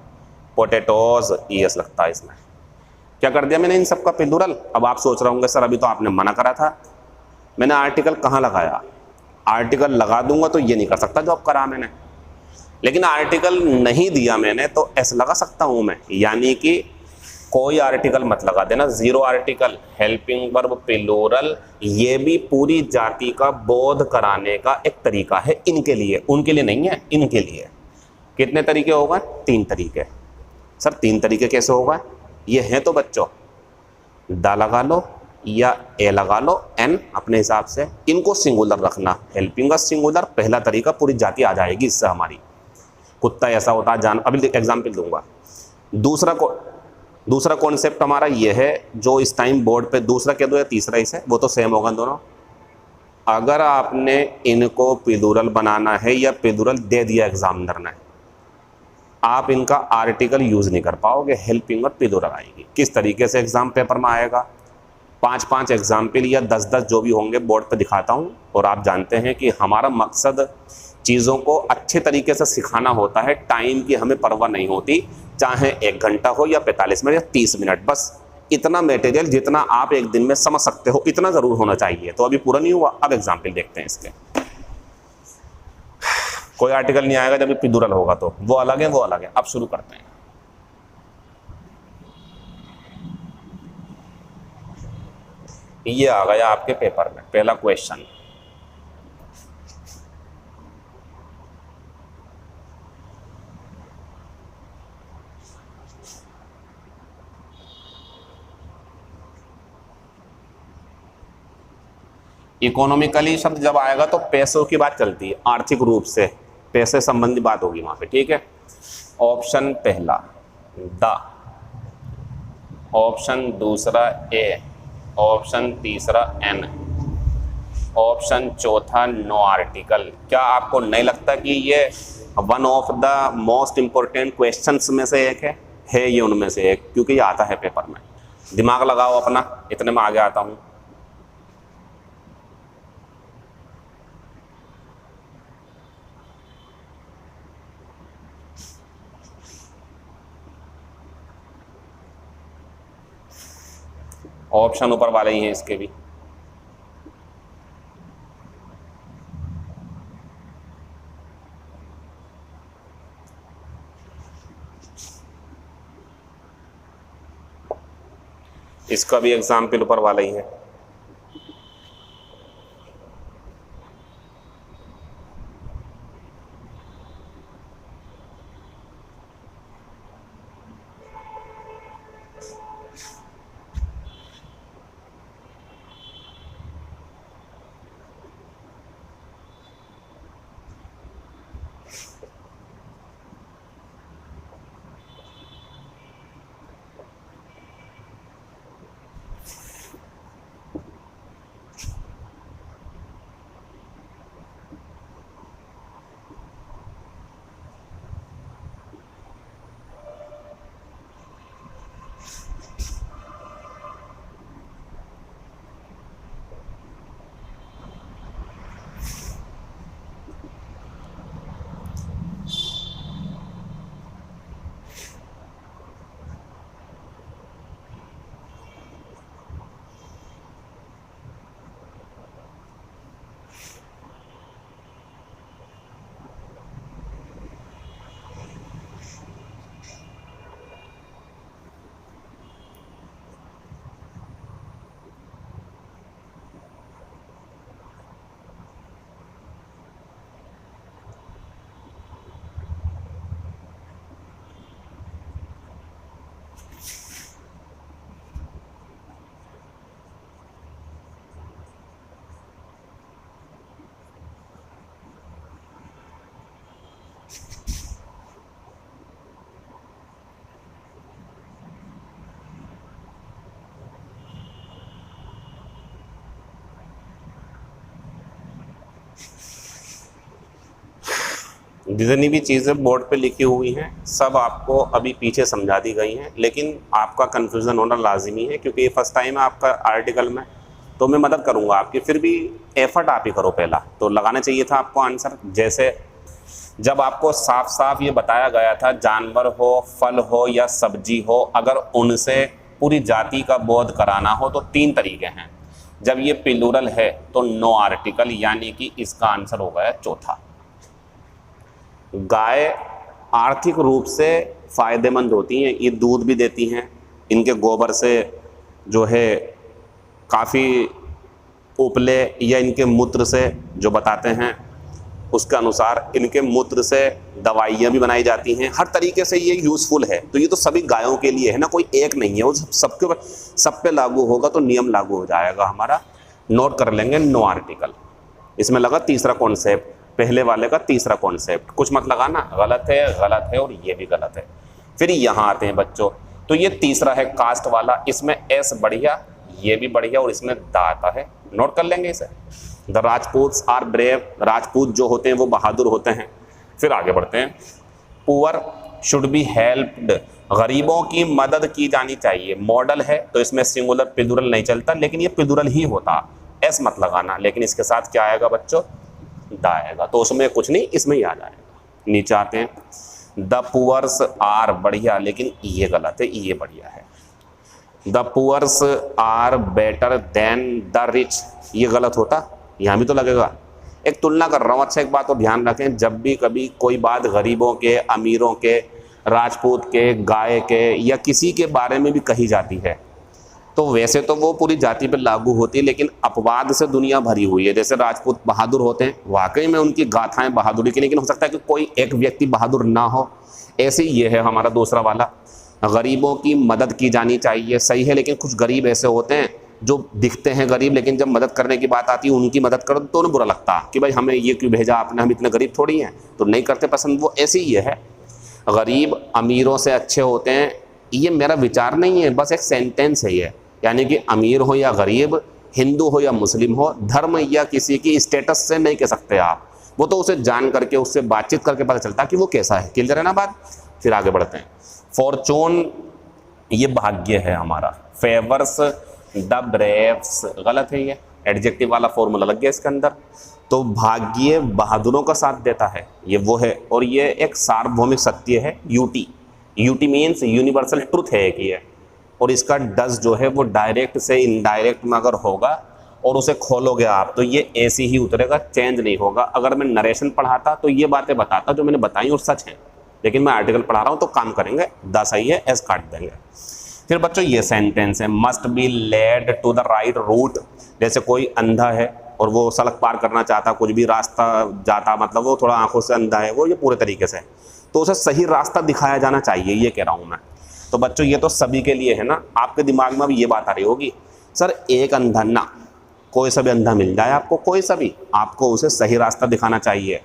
पोटेटोज, ईएस लगता है इसमें। क्या कर दिया मैंने इन सब का प्लूरल। अब आप सोच रहे होंगे सर अभी तो आपने मना करा था, मैंने आर्टिकल कहाँ लगाया। आर्टिकल लगा दूंगा तो ये नहीं कर सकता जो अब करा मैंने, लेकिन आर्टिकल नहीं दिया मैंने तो एस लगा सकता हूं मैं, यानी कि कोई आर्टिकल मत लगा देना, zero article, helping verb plural. ये भी पूरी जाति का बोध कराने का एक तरीका है इनके लिए, उनके लिए नहीं है, इनके लिए। कितने तरीके होगा, 3 तरीके। सर 3 तरीके कैसे होगा, ये हैं तो बच्चों, द लगा लो या ए लगा लो, एन अपने हिसाब से, इनको सिंगुलर रखना, हेल्पिंग अस सिंगुलर पहला तरीका, पूरी जाति आ जाएगी इससे हमारी। कुत्ता ऐसा होता है जान, अभी एग्जाम्पल दूंगा। दूसरा कॉन्सेप्ट हमारा ये है जो इस टाइम बोर्ड पे, दूसरा कह दो या तीसरा इसे, वो तो सेम होगा दोनों। अगर आपने इनको प्लूरल बनाना है या प्लूरल दे दिया एग्जामिनर ने, आप इनका आर्टिकल यूज नहीं कर पाओगे, हेल्पिंग और प्लूरल आएगी। किस तरीके से एग्जाम पेपर में आएगा, 5-5 एग्जाम्पल या 10-10 जो भी होंगे बोर्ड पे दिखाता हूँ। और आप जानते हैं कि हमारा मकसद चीज़ों को अच्छे तरीके से सिखाना होता है, टाइम की हमें परवाह नहीं होती, चाहे 1 घंटा हो या 45 मिनट या 30 मिनट, बस इतना मटेरियल जितना आप एक दिन में समझ सकते हो इतना ज़रूर होना चाहिए। तो अभी पूरा नहीं हुआ, अब एग्जाम्पल देखते हैं इसके। कोई आर्टिकल नहीं आएगा जब प्लूरल होगा, तो वो अलग है, वो अलग है। अब शुरू करते हैं। ये आ गया आपके पेपर में पहला क्वेश्चन, इकोनॉमिकली शब्द जब आएगा तो पैसों की बात चलती है, आर्थिक रूप से पैसे संबंधी बात होगी वहां पे, ठीक है। ऑप्शन पहला द, ऑप्शन दूसरा ए, ऑप्शन तीसरा एन, ऑप्शन चौथा नो आर्टिकल। क्या आपको नहीं लगता कि ये one of the most important questions में से एक है ये उनमें से एक, क्योंकि ये आता है पेपर में। दिमाग लगाओ अपना, इतने में आगे आता हूं। ऑप्शन ऊपर वाले ही हैं इसके भी। इसका भी एग्जाम्पल ऊपर वाला ही है। जितनी भी चीज़ें बोर्ड पे लिखी हुई हैं सब आपको अभी पीछे समझा दी गई हैं, लेकिन आपका कन्फ्यूज़न होना लाजिमी है क्योंकि ये फर्स्ट टाइम है आपका आर्टिकल में। तो मैं मदद करूंगा आपकी, फिर भी एफर्ट आप ही करो पहला। तो लगाना चाहिए था आपको आंसर, जैसे जब आपको साफ साफ ये बताया गया था जानवर हो, फल हो या सब्जी हो, अगर उनसे पूरी जाति का बोध कराना हो तो 3 तरीके हैं। जब ये प्लूरल है तो नो आर्टिकल, यानी कि इसका आंसर हो गया चौथा। गाय आर्थिक रूप से फ़ायदेमंद होती हैं, ये दूध भी देती हैं, इनके गोबर से जो है काफ़ी उपले या इनके मूत्र से जो बताते हैं उसके अनुसार इनके मूत्र से दवाइयाँ भी बनाई जाती हैं। हर तरीके से ये यूज़फुल है। तो ये तो सभी गायों के लिए है ना, कोई एक नहीं है, वो सब पे लागू होगा तो नियम लागू हो जाएगा हमारा। नोट कर लेंगे नो आर्टिकल। इसमें लगा तीसरा कॉन्सेप्ट, पहले वाले का तीसरा कॉन्सेप्ट। कुछ मत लगाना, गलत है और ये भी गलत है। फिर यहाँ आते हैं बच्चों, तो ये तीसरा है कास्ट वाला, इसमें एस बढ़िया, ये भी बढ़िया और इसमें दा आता है। नोट कर लेंगे इसे। The Rajputs are brave, Rajput जो होते हैं वो बहादुर होते हैं। फिर आगे बढ़ते हैं, पुअर शुड बी हेल्प्ड, गरीबों की मदद की जानी चाहिए। मॉडल है तो इसमें सिंगुलर प्लूरल नहीं चलता, लेकिन ये प्लूरल ही होता, एस मत लगाना। लेकिन इसके साथ क्या आएगा बच्चों, दा आएगा, तो उसमें कुछ नहीं, इसमें ही आ जाएगा। नीचे आते हैं, द पुअर्स आर बढ़िया, लेकिन ये गलत है, ये बढ़िया है। The poors are better than the rich, ये गलत होता, यहाँ भी तो लगेगा। एक तुलना कर रहा हूँ। अच्छा एक बात तो ध्यान रखें, जब भी कभी कोई बात गरीबों के, अमीरों के, राजपूत के, गाय के या किसी के बारे में भी कही जाती है तो वैसे तो वो पूरी जाति पर लागू होती है, लेकिन अपवाद से दुनिया भरी हुई है। जैसे राजपूत बहादुर होते हैं, वाकई में उनकी गाथाएं बहादुरी की, लेकिन हो सकता है कि कोई एक व्यक्ति बहादुर ना हो। ऐसे ही ये है हमारा दूसरा वाला, गरीबों की मदद की जानी चाहिए, सही है, लेकिन कुछ गरीब ऐसे होते हैं जो दिखते हैं गरीब लेकिन जब मदद करने की बात आती है उनकी मदद करो तो उन्हें बुरा लगता कि भाई हमें ये क्यों भेजा आपने, हम इतने गरीब थोड़ी हैं, तो नहीं करते पसंद। वो ऐसे ही है, गरीब अमीरों से अच्छे होते हैं, ये मेरा विचार नहीं है, बस एक सेंटेंस है ये। यानी कि अमीर हो या गरीब, हिंदू हो या मुस्लिम हो, धर्म या किसी की स्टेटस से नहीं कह सकते आप, वो तो उसे जान करके उससे बातचीत करके पता चलता कि वो कैसा है। क्लियर है ना बात? फिर आगे बढ़ते हैं। फॉर्चून ये भाग्य है हमारा, फेवर्स द ब्रेव्स, गलत है ये, एडजेक्टिव वाला फॉर्मूला लग गया इसके अंदर। तो भाग्य बहादुरों का साथ देता है, ये वो है, और ये एक सार्वभौमिक सत्य है। UT, UT means universal truth है एक ये, और इसका डज जो है वो डायरेक्ट से इनडायरेक्ट में अगर होगा और उसे खोलोगे आप तो ये ऐसे ही उतरेगा, चेंज नहीं होगा। अगर मैं नरेशन पढ़ाता तो ये बातें बताता जो मैंने बताई और सच है, लेकिन मैं आर्टिकल पढ़ा रहा हूँ तो काम करेंगे, द सही है, एस काट देंगे। फिर बच्चों ये सेंटेंस है, must be led to the right route. जैसे कोई अंधा है और वो सड़क पार करना चाहता, कुछ भी रास्ता जाता, मतलब वो थोड़ा आंखों से अंधा है, वो ये पूरे तरीके से, तो उसे सही रास्ता दिखाया जाना चाहिए, ये कह रहा हूँ मैं। तो बच्चों ये तो सभी के लिए है ना, आपके दिमाग में भी ये बात आ रही होगी, सर एक अंधा ना, कोई सा भी अंधा मिल जाए आपको, कोई सा भी, आपको उसे सही रास्ता दिखाना चाहिए।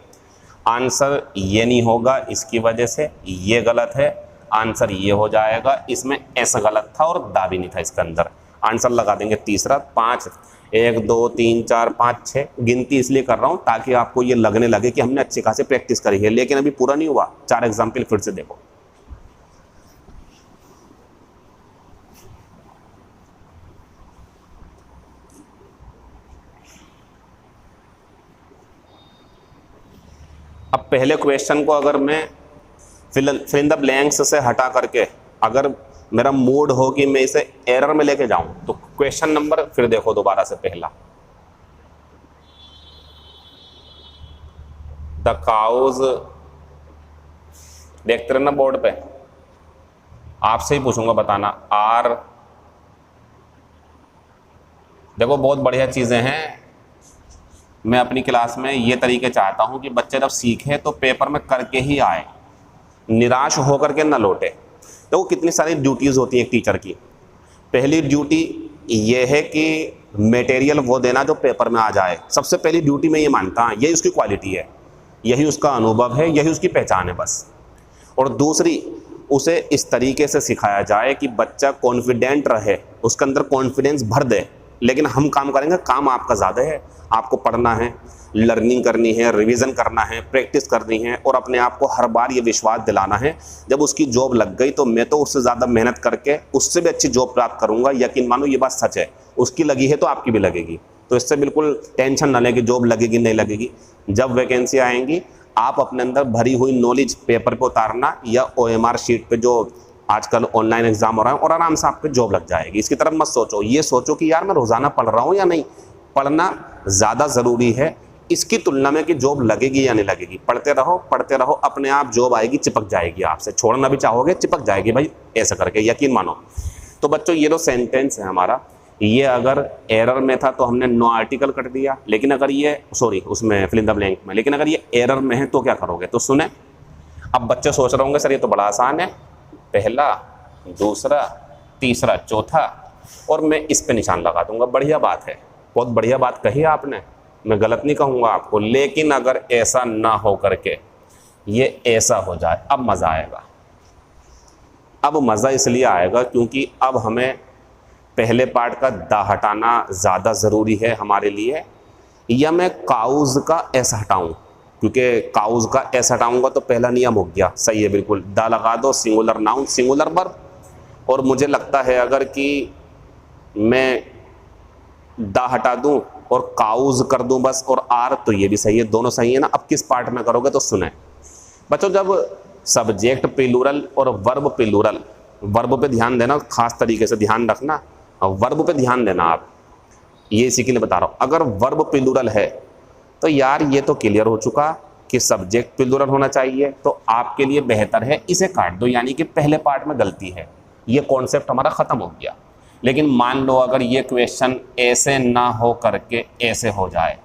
आंसर ये नहीं होगा, इसकी वजह से ये गलत है, आंसर ये हो जाएगा, इसमें ऐसा गलत था और दा भी नहीं था इसके अंदर। आंसर लगा देंगे तीसरा। 5, 1 2 3 4 5 6 गिनती इसलिए कर रहा हूँ ताकि आपको ये लगने लगे कि हमने अच्छी खासी प्रैक्टिस करी है, लेकिन अभी पूरा नहीं हुआ। 4 एग्जाम्पल फिर से देखो। अब पहले क्वेश्चन को अगर मैं फिल इन द ब्लैंक्स से हटा करके अगर मेरा मूड हो कि मैं इसे एरर में लेके जाऊं, तो क्वेश्चन नंबर फिर देखो दोबारा से पहला, द काउज, देखते रहना बोर्ड पे, आपसे ही पूछूंगा बताना। आर, देखो बहुत बढ़िया चीजें हैं, मैं अपनी क्लास में ये तरीके चाहता हूं कि बच्चे जब सीखे तो पेपर में करके ही आए, निराश होकर के ना लौटे। तो कितनी सारी ड्यूटीज़ होती है एक टीचर की। पहली ड्यूटी ये है कि मटेरियल वो देना जो पेपर में आ जाए, सबसे पहली ड्यूटी मैं ये मानता हूँ, यही उसकी क्वालिटी है, यही उसका अनुभव है, यही उसकी पहचान है बस। और दूसरी, उसे इस तरीके से सिखाया जाए कि बच्चा कॉन्फिडेंट रहे, उसके अंदर कॉन्फिडेंस भर दे। लेकिन हम काम करेंगे, काम आपका ज़्यादा है, आपको पढ़ना है, लर्निंग करनी है, रिवीजन करना है, प्रैक्टिस करनी है, और अपने आप को हर बार ये विश्वास दिलाना है जब उसकी जॉब लग गई तो मैं तो उससे ज़्यादा मेहनत करके उससे भी अच्छी जॉब प्राप्त करूंगा। यकीन मानो ये बात सच है, उसकी लगी है तो आपकी भी लगेगी। तो इससे बिल्कुल टेंशन ना लें कि जॉब लगेगी नहीं लगेगी। जब वैकेंसी आएंगी आप अपने अंदर भरी हुई नॉलेज पेपर पे उतारना या OMR शीट पे, जो आजकल ऑनलाइन एग्जाम हो रहा है, और आराम से आपको जॉब लग जाएगी। इसकी तरफ मत सोचो, ये सोचो कि यार मैं रोज़ाना पढ़ रहा हूँ या नहीं। पढ़ना ज़्यादा ज़रूरी है इसकी तुलना में कि जॉब लगेगी या नहीं लगेगी। पढ़ते रहो, अपने आप जॉब आएगी, चिपक जाएगी आपसे, छोड़ना भी चाहोगे चिपक जाएगी भाई, ऐसा करके यकीन मानो। तो बच्चों ये तो सेंटेंस है हमारा, ये अगर एरर में था तो हमने नो आर्टिकल कर दिया, लेकिन अगर ये उसमें फिल इन द ब्लैंक में, लेकिन अगर ये एरर में है तो क्या करोगे? तो सुने, अब बच्चे सोच रहे होंगे सर ये तो बड़ा आसान है, पहला, दूसरा, तीसरा, चौथा, और मैं इस पे निशान लगा दूंगा। बढ़िया बात है, बहुत बढ़िया बात कही आपने, मैं गलत नहीं कहूँगा आपको, लेकिन अगर ऐसा ना हो करके ये ऐसा हो जाए, अब मज़ा आएगा। अब मज़ा इसलिए आएगा क्योंकि अब हमें पहले पार्ट का दा हटाना ज़्यादा ज़रूरी है हमारे लिए, या मैं काउज का एस हटाऊं, क्योंकि काउज का एस हटाऊंगा तो पहला नियम हो गया। सही है बिल्कुल, दा लगा दो, सिंगुलर नाउन, सिंगुलर वर्ब। और मुझे लगता है अगर कि मैं दा हटा दूं और काउज कर दूं बस, और आर, तो ये भी सही है, दोनों सही है ना। अब किस पार्ट में करोगे तो सुने बच्चों, जब सब्जेक्ट प्लूरल और वर्ब प्लूरल, वर्ब पे ध्यान देना, खास तरीके से ध्यान रखना, वर्ब पे ध्यान देना आप, ये इसी के लिए बता रहा हूँ। अगर वर्ब प्लूरल है तो यार ये तो क्लियर हो चुका कि सब्जेक्ट प्लूरल होना चाहिए, तो आपके लिए बेहतर है इसे काट दो, यानी कि पहले पार्ट में गलती है, ये कॉन्सेप्ट हमारा ख़त्म हो गया। लेकिन मान लो अगर ये क्वेश्चन ऐसे ना हो करके ऐसे हो जाए,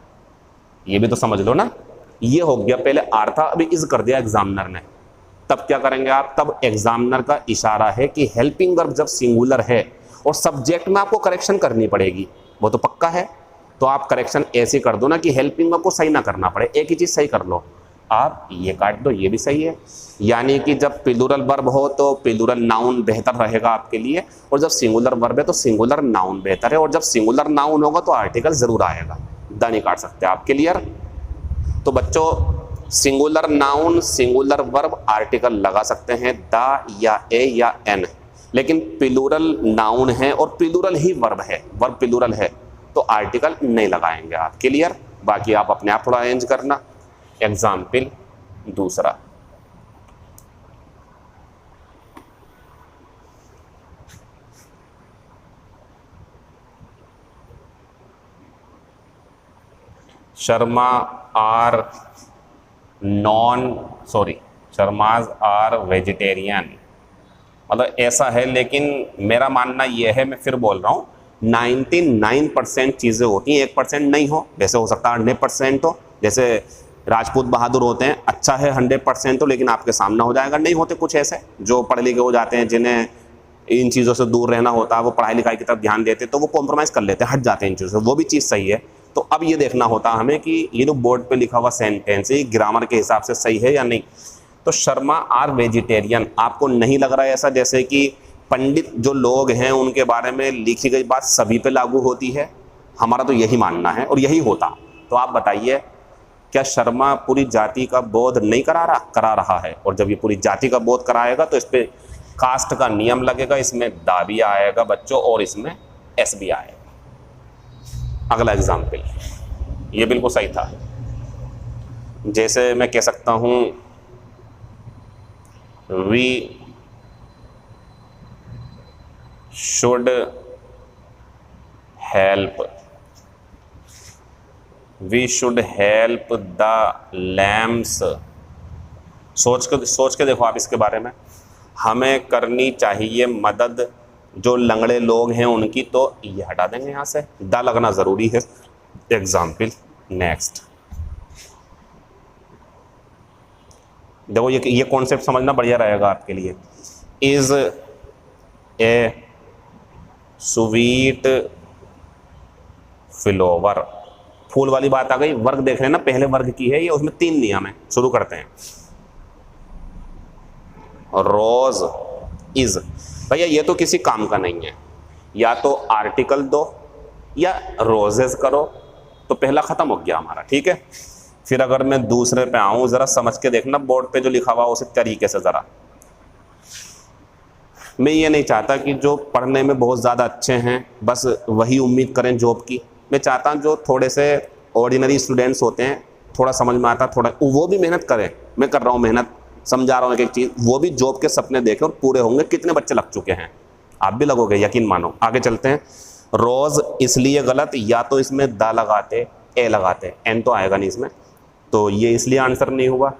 ये भी तो समझ लो ना, ये हो गया, पहले आर था अभी इज कर दिया एग्जामिनर ने, तब क्या करेंगे आप? तब एग्जामिनर का इशारा है कि हेल्पिंग वर्ब जब सिंगुलर है और सब्जेक्ट में आपको करेक्शन करनी पड़ेगी, वो तो पक्का है। तो आप करेक्शन ऐसे कर दो ना कि हेल्पिंग वर्ब को सही ना करना पड़े, एक ही चीज़ सही कर लो, आप ये काट दो, ये भी सही है। यानी कि जब प्लूरल वर्ब हो तो प्लूरल नाउन बेहतर रहेगा आपके लिए, और जब सिंगुलर वर्ब है तो सिंगुलर नाउन बेहतर है, और जब सिंगुलर नाउन होगा तो आर्टिकल ज़रूर आएगा, द नहीं काट सकते आप। क्लियर? तो बच्चों singular noun singular verb article लगा सकते हैं, द या ए या एन, लेकिन प्लूरल नाउन है और प्लूरल ही वर्ब है, वर्ब प्लूरल है, तो आर्टिकल नहीं लगाएंगे आप। क्लियर? बाकी आप अपने आप थोड़ा अरेंज करना। एग्जाम्पल दूसरा, Sharma are Sharmas are vegetarian, मतलब ऐसा है, लेकिन मेरा मानना यह है, मैं फिर बोल रहा हूँ, 99% चीज़ें होती हैं, 1% नहीं हो, जैसे हो सकता है 100% हो, जैसे राजपूत बहादुर होते हैं, अच्छा है 100% हो, लेकिन आपके सामने हो जाएगा। नहीं होते कुछ ऐसे जो पढ़े लिखे हो जाते हैं, जिन्हें इन चीज़ों से दूर रहना होता है, वो पढ़ाई लिखाई की तरफ ध्यान देते, तो वो कॉम्प्रोमाइज़ कर लेते हैं, हट जाते हैं इन चीज़ों से, वो भी चीज़ सही है। तो अब ये देखना होता है हमें कि ये जो बोर्ड पे लिखा हुआ सेंटेंस है ग्रामर के हिसाब से सही है या नहीं। तो शर्मा आर वेजिटेरियन, आपको नहीं लग रहा है ऐसा जैसे कि पंडित जो लोग हैं उनके बारे में लिखी गई बात सभी पे लागू होती है? हमारा तो यही मानना है और यही होता। तो आप बताइए, क्या शर्मा पूरी जाति का बोध नहीं करा रहा है? और जब ये पूरी जाति का बोध कराएगा तो इस पे कास्ट का नियम लगेगा, इसमें दा भी आएगा बच्चों और इसमें एस भी आएगा। अगला एग्जाम्पल, ये बिल्कुल सही था। जैसे मैं कह सकता हूं, we should help the lambs. सोच के देखो आप इसके बारे में, हमें करनी चाहिए मदद जो लंगड़े लोग हैं उनकी, तो ये हटा देंगे यहाँ से, द लगना ज़रूरी है। एग्जाम्पल नेक्स्ट, देखो ये कॉन्सेप्ट समझना बढ़िया रहेगा आपके लिए। इज़ ए स्वीट फ्लावर, फूल वाली बात आ गई। वर्ग देख रहे हैं ना, पहले वर्ग की है ये, उसमें 3 नियम है। शुरू करते हैं। रोज इज, भैया ये तो किसी काम का नहीं है, या तो आर्टिकल दो या रोजेस करो, तो पहला खत्म हो गया हमारा। ठीक है, फिर अगर मैं दूसरे पे आऊं, जरा समझ के देखना बोर्ड पे जो लिखा हुआ उसी तरीके से। जरा मैं ये नहीं चाहता कि जो पढ़ने में बहुत ज़्यादा अच्छे हैं बस वही उम्मीद करें जॉब की। मैं चाहता हूँ जो थोड़े से ऑर्डिनरी स्टूडेंट्स होते हैं, थोड़ा समझ में आता, थोड़ा वो भी मेहनत करें। मैं कर रहा हूँ मेहनत, समझा रहा हूँ एक एक चीज़, वो भी जॉब के सपने देखें और पूरे होंगे। कितने बच्चे लग चुके हैं, आप भी लगोगे, यकीन मानो। आगे चलते हैं। रोज़ इसलिए गलत, या तो इसमें द लगाते, ए लगाते, एन तो आएगा नहीं इसमें, तो ये इसलिए आंसर नहीं हुआ।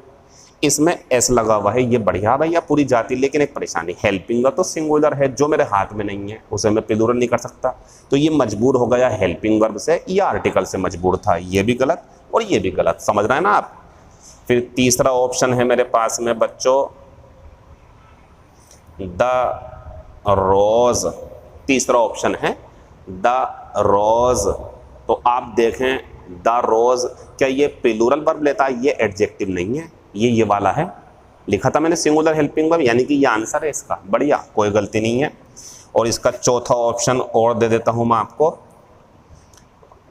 इसमें एस लगा हुआ है, ये बढ़िया भैया पूरी जाती, लेकिन एक परेशानी, हेल्पिंग वर्ब तो सिंगुलर है, जो मेरे हाथ में नहीं है उसे मैं प्लूरल नहीं कर सकता, तो ये मजबूर हो गया हेल्पिंग वर्ब से या आर्टिकल से मजबूर था। ये भी गलत और ये भी गलत, समझ रहे हैं ना आप। फिर तीसरा ऑप्शन है मेरे पास में बच्चों, द रोज। तीसरा ऑप्शन है द रोज। तो आप देखें, द रोज, क्या ये प्लूरल वर्ब लेता है? ये एडजेक्टिव नहीं है, ये वाला है, लिखा था मैंने सिंगुलर हेल्पिंग वर्ब, यानी कि ये आंसर है इसका। बढ़िया, कोई गलती नहीं है। और इसका चौथा ऑप्शन और दे देता हूं मैं आपको,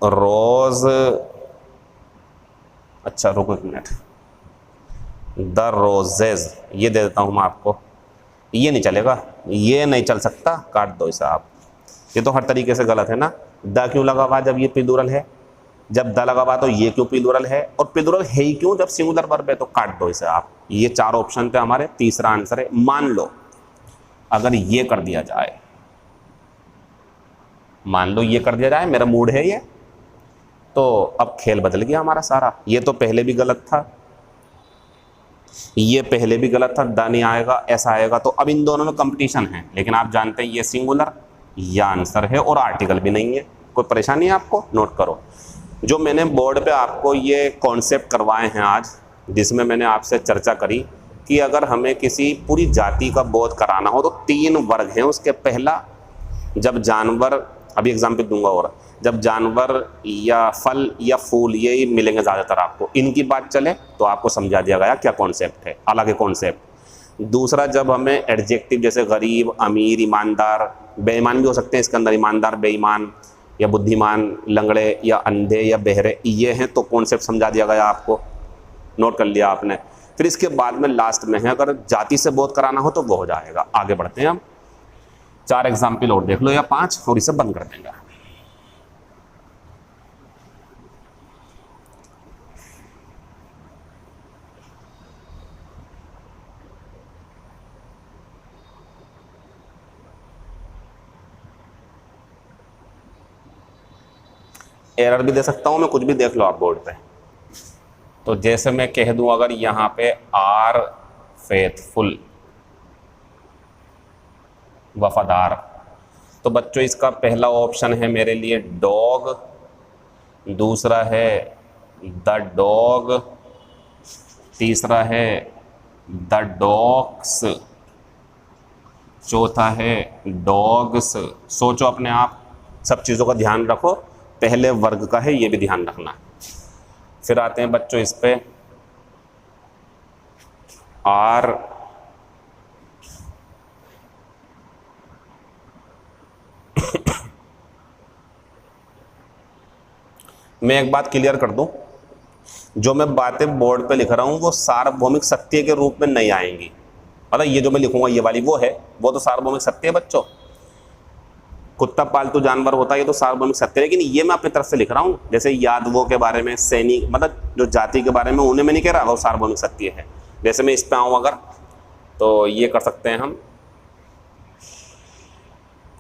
रोज, अच्छा रुको एक मिनट, द रोजेज, ये दे देता हूं मैं आपको। ये नहीं चलेगा, ये नहीं चल सकता, काट दो इसे आप। ये तो हर तरीके से गलत है ना। द क्यों लगा हुआ जब ये प्लूरल है? जब द लगा हुआ तो ये क्यों प्लूरल है? और प्लूरल है ही क्यों जब सिंगुलर वर्ब है? तो काट दो इसे आप। ये 4 ऑप्शन थे हमारे, तीसरा आंसर है। मान लो अगर ये कर दिया जाए, मान लो ये कर दिया जाए, मेरा मूड है ये, तो अब खेल बदल गया हमारा सारा। ये तो पहले भी गलत था, ये पहले भी गलत था, द नहीं आएगा, ऐसा आएगा, तो अब इन दोनों में कंपटीशन है। लेकिन आप जानते हैं ये सिंगुलर, ये आंसर है, और आर्टिकल भी नहीं है। कोई परेशानी है आपको? नोट करो, जो मैंने बोर्ड पे आपको ये कॉन्सेप्ट करवाए हैं आज, जिसमें मैंने आपसे चर्चा करी कि अगर हमें किसी पूरी जाति का बोध कराना हो तो 3 वर्ग हैं उसके। पहला जब जानवर, अभी एग्जाम्पल दूंगा, और जब जानवर या फल या फूल ये मिलेंगे ज़्यादातर आपको, इनकी बात चले तो आपको समझा दिया गया क्या कॉन्सेप्ट है, अलग है कॉन्सेप्ट। दूसरा, जब हमें एडजेक्टिव जैसे गरीब, अमीर, ईमानदार, बेईमान भी हो सकते हैं इसके अंदर, ईमानदार, बेईमान या बुद्धिमान, लंगड़े या अंधे या बहरे, ये हैं तो कॉन्सेप्ट समझा दिया गया आपको, नोट कर लिया आपने। फिर इसके बाद में लास्ट में है, अगर जाति से बोध कराना हो तो वो हो जाएगा। आगे बढ़ते हैं हम, 4 एग्जाम्पल और देख लो या 5 और इसे बंद कर देंगे। एरर भी दे सकता हूं मैं, कुछ भी देख लो आप बोर्ड पे। तो जैसे मैं कह दूं अगर यहां पे आर फेथफुल, वफादार, तो बच्चों इसका पहला ऑप्शन है मेरे लिए डॉग, दूसरा है द डॉग, तीसरा है द डॉग्स, चौथा है डॉग्स। सोचो अपने आप, सब चीज़ों का ध्यान रखो, पहले वर्ग का है ये भी ध्यान रखना। फिर आते हैं बच्चों इस पे, आर मैं एक बात क्लियर कर दूं, जो मैं बातें बोर्ड पे लिख रहा हूं वो सार्वभौमिक सत्य के रूप में नहीं आएंगी। मतलब ये जो मैं लिखूंगा ये वाली वो है, वो तो सार्वभौमिक सत्य है बच्चों। कुत्ता पालतू जानवर होता है ये तो सार्वभौमिक सत्य है, लेकिन ये मैं अपनी तरफ से लिख रहा हूँ। जैसे यादवों के बारे में, सैनिक, मतलब जो जाति के बारे में, उन्हें मैं नहीं कह रहा वो सार्वभौमिक सत्य है। जैसे मैं इस पे आऊँ अगर, तो ये कर सकते हैं हम,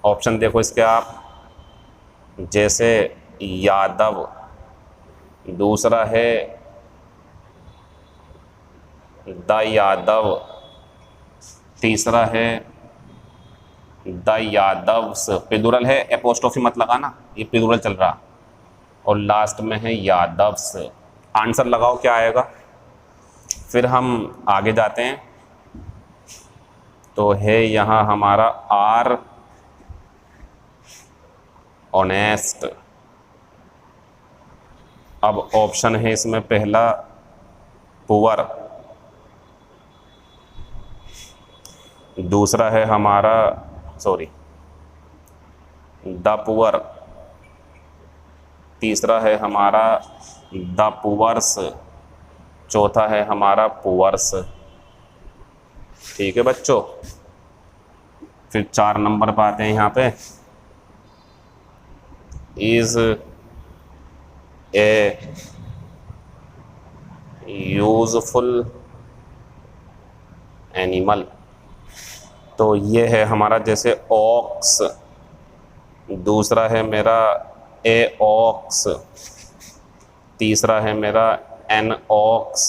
ऑप्शन देखो इसके आप, जैसे यादव, दूसरा है द यादव, तीसरा है द यादव्स, प्लूरल है, एपोस्ट्रोफी मत लगाना, ये प्लूरल चल रहा, और लास्ट में है यादव्स। आंसर लगाओ क्या आएगा। फिर हम आगे जाते हैं, तो है यहाँ हमारा आर ऑनेस्ट। अब ऑप्शन है इसमें पहला पुअर, दूसरा है हमारा द पुअर, तीसरा है हमारा द पुअर्स, चौथा है हमारा पुअर्स। ठीक है बच्चों। फिर 4 नंबर पर आते हैं यहाँ पे, इज ए यूजफुल एनिमल। तो ये है हमारा जैसे ऑक्स, दूसरा है मेरा ए ऑक्स, तीसरा है मेरा एन ऑक्स,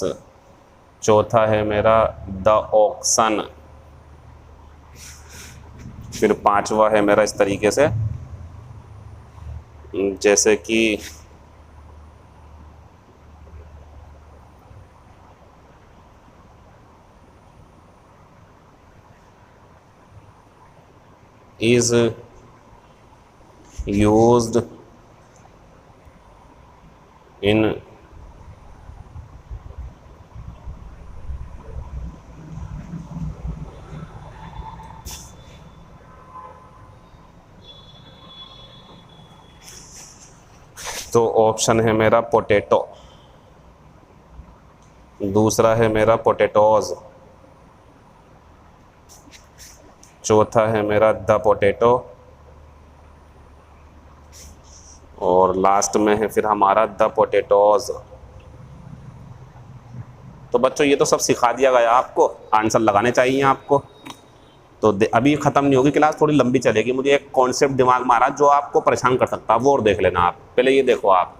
चौथा है मेरा द ऑक्सन, फिर 5वां है मेरा इस तरीके से, जैसे कि is used in तो ऑप्शन है मेरा पोटैटो, दूसरा है मेरा पोटैटोज, चौथा है मेरा द पोटैटो, और लास्ट में है फिर हमारा द पोटैटोज। तो बच्चों ये तो सब सिखा दिया गया आपको, आंसर लगाने चाहिए आपको। तो अभी ख़त्म नहीं होगी क्लास, थोड़ी लंबी चलेगी। मुझे एक कॉन्सेप्ट दिमाग में आ रहा जो आपको परेशान कर सकता है, वो और देख लेना आप। पहले ये देखो आप,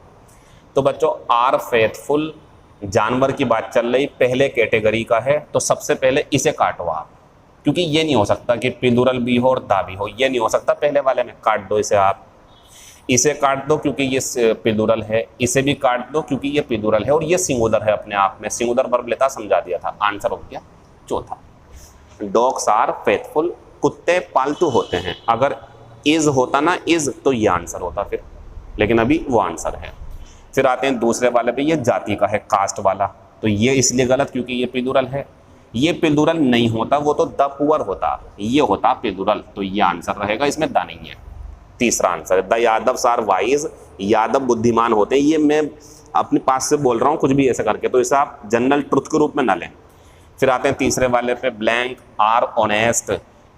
तो बच्चों आर फेथफुल जानवर की बात चल रही, पहले कैटेगरी का है, तो सबसे पहले इसे काटो आप, क्योंकि ये नहीं हो सकता कि प्लूरल भी हो और दा भी हो, ये नहीं हो सकता। पहले वाले में काट दो इसे आप, इसे काट दो क्योंकि ये प्लूरल है, इसे भी काट दो क्योंकि ये प्लूरल है, और ये सिंगुलर है अपने आप में, सिंगुलर वर्ब लेता समझा दिया था। आंसर हो गया चौथा। डॉग्स आर फेथफुल, कुत्ते पालतू होते हैं। अगर इज होता ना इज तो ये आंसर होता फिर, लेकिन अभी वो आंसर है। फिर आते हैं दूसरे वाले पे, ये जाति का है कास्ट वाला, तो ये इसलिए गलत क्योंकि ये प्लूरल है। ये प्लूरल नहीं होता, वो तो द पुअर होता, ये होता प्लूरल, तो ये आंसर रहेगा, इसमें द नहीं है। तीसरा आंसर है the Yadavs are wise, Yadav बुद्धिमान होते हैं। ये मैं अपने पास से बोल रहा हूँ कुछ भी ऐसे करके, तो इसे आप जनरल ट्रुथ के रूप में ना लें। फिर आते हैं तीसरे वाले पे, ब्लैंक आर ऑनेस्ट,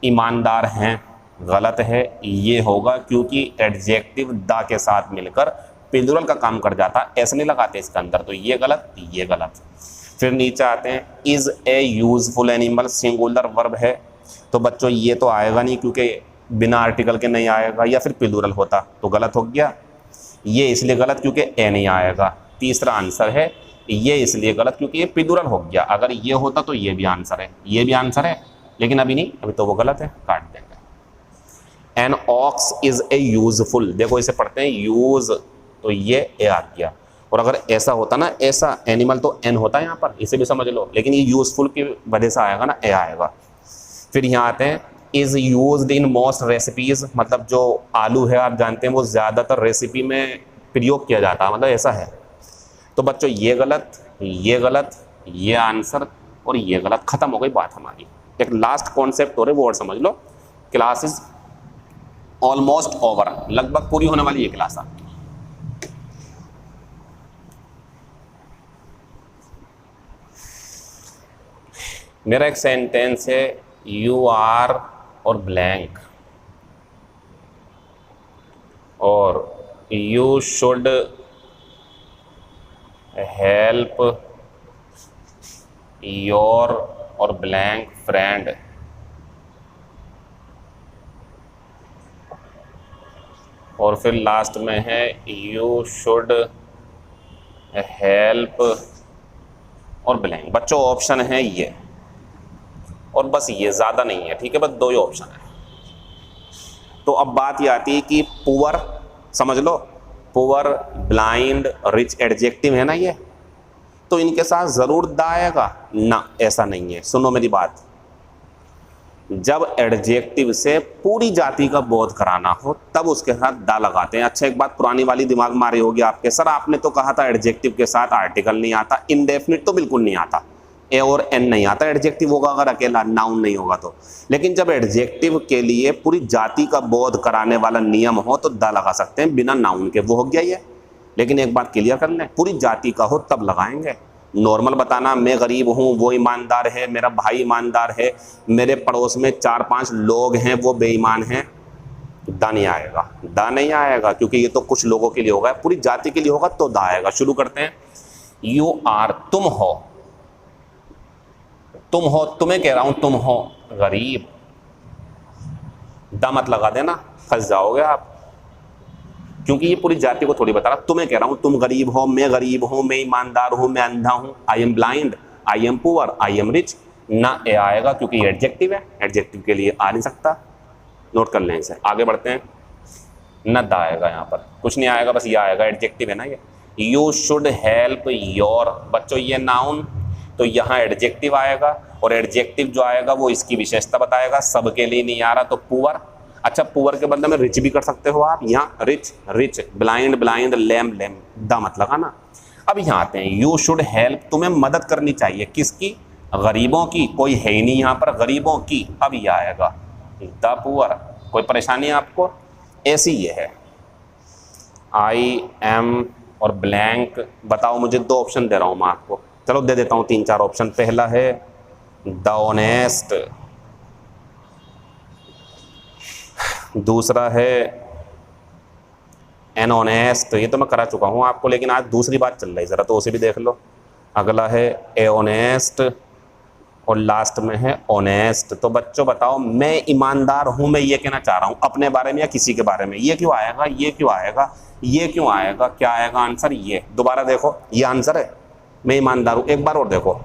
ईमानदार हैं, गलत है। ये होगा क्योंकि एडजेक्टिव द के साथ मिलकर प्लूरल का काम कर जाता, ऐसे नहीं लगाते इसके अंदर, तो ये गलत, ये गलत। फिर नीचे आते हैं, is a useful animal, singular verb है, तो बच्चों ये तो आएगा नहीं क्योंकि बिना आर्टिकल के नहीं आएगा, या फिर प्लूरल होता तो गलत हो गया। ये इसलिए गलत क्योंकि ए नहीं आएगा। तीसरा आंसर है ये इसलिए गलत क्योंकि ये प्लूरल हो गया, अगर ये होता तो ये भी आंसर है, ये भी आंसर है, लेकिन अभी नहीं, अभी तो वो गलत है, काट देंगे। An ox is a useful, देखो इसे पढ़ते हैं यूज, तो ये ए आ गया, और अगर ऐसा होता ना ऐसा एनिमल तो एन होता है यहाँ पर, इसे भी समझ लो, लेकिन ये यूजफुल की वजह से आएगा ना, ए आएगा। फिर यहाँ आते हैं, is used in most recipes, मतलब जो आलू है आप जानते हैं वो ज़्यादातर रेसिपी में प्रयोग किया जाता है, मतलब ऐसा है। तो बच्चों ये गलत, ये गलत, ये आंसर और ये गलत, खत्म हो गई बात हमारी। एक लास्ट कॉन्सेप्ट हो रहा है वो और समझ लो, क्लास इज ऑलमोस्ट ओवर, लगभग पूरी होने वाली है क्लास आपकी। मेरा एक सेंटेंस है, यू आर और ब्लैंक, और यू शुड हेल्प योर और ब्लैंक फ्रेंड, और फिर लास्ट में है यू शुड हेल्प और ब्लैंक। बच्चों ऑप्शन है ये, और बस ये, ज़्यादा नहीं है, ठीक है, बस दो ही ऑप्शन है। तो अब बात ये आती है कि पुअर, समझ लो, पुअर, ब्लाइंड, रिच एडजेक्टिव है ना ये, तो इनके साथ ज़रूर द आएगा ना, ऐसा नहीं है। सुनो मेरी बात, जब एडजेक्टिव से पूरी जाति का बोध कराना हो तब उसके साथ द लगाते हैं। अच्छा एक बात पुरानी वाली दिमाग मारी होगी आपके, सर आपने तो कहा था एडजेक्टिव के साथ आर्टिकल नहीं आता, इंडेफिनिट तो बिल्कुल नहीं आता, ए और एन नहीं आता, एडजेक्टिव होगा अगर अकेला, नाउन नहीं होगा तो। लेकिन जब एडजेक्टिव के लिए पूरी जाति का बोध कराने वाला नियम हो तो द लगा सकते हैं बिना नाउन के, वो हो गया ये। लेकिन एक बात क्लियर कर लें, पूरी जाति का हो तब लगाएंगे। नॉर्मल बताना, मैं गरीब हूँ, वो ईमानदार है, मेरा भाई ईमानदार है, मेरे पड़ोस में 4-5 लोग हैं वो बेईमान हैं, द नहीं आएगा, द नहीं आएगा, क्योंकि ये तो कुछ लोगों के लिए होगा, पूरी जाति के लिए होगा तो द आएगा। शुरू करते हैं, यू आर, तुम हो, तुम हो, तुम्हें कह रहा हूं तुम हो गरीब, द मत लगा देना, फंस जाओगे आप, क्योंकि ये पूरी जाति को थोड़ी बता रहा, तुम्हें कह रहा हूं तुम गरीब हो, मैं गरीब हूं, मैं ईमानदार हूं, मैं अंधा हूं, I am blind, I am poor, I am rich, ना ए आएगा क्योंकि एडजेक्टिव है, एडजेक्टिव के लिए आ नहीं सकता। नोट कर लें इसे, आगे बढ़ते हैं। न द आएगा, यहाँ पर कुछ नहीं आएगा, बस ये आएगा, एडजेक्टिव है ना ये। यू शुड हेल्प योर, बच्चों ये नाउन, तो यहाँ एडजेक्टिव आएगा, और एडजेक्टिव जो आएगा वो इसकी विशेषता बताएगा, सबके लिए नहीं आ रहा तो पुअर। अच्छा पुअर के बदले में रिच भी कर सकते हो आप, यहाँ rich rich, blind blind, lame lame, the मत लगाना। अब यहाँ आते हैं, यू शुड हेल्प, तुम्हें मदद करनी चाहिए, किसकी? गरीबों की, कोई है ही नहीं यहाँ पर गरीबों की, अब ये आएगा द पुअर। कोई परेशानी है आपको? ऐसी ये है, आई एम और ब्लैंक, बताओ मुझे, 2 ऑप्शन दे रहा हूँ मैं आपको, चलो दे देता हूँ 3-4 ऑप्शन। पहला है द ऑनेस्ट, दूसरा है एन ऑनेस्ट, ये तो मैं करा चुका हूँ आपको, लेकिन आज दूसरी बात चल रही, ज़रा तो उसे भी देख लो। अगला है ए ऑनेस्ट, और लास्ट में है ऑनेस्ट। तो बच्चों बताओ, मैं ईमानदार हूँ, मैं ये कहना चाह रहा हूँ अपने बारे में या किसी के बारे में, ये क्यों आएगा, ये क्यों आएगा, ये क्यों आएगा, क्या आएगा आंसर? ये। दोबारा देखो, ये आंसर है, मैं ईमानदार हूँ। एक बार और देखो,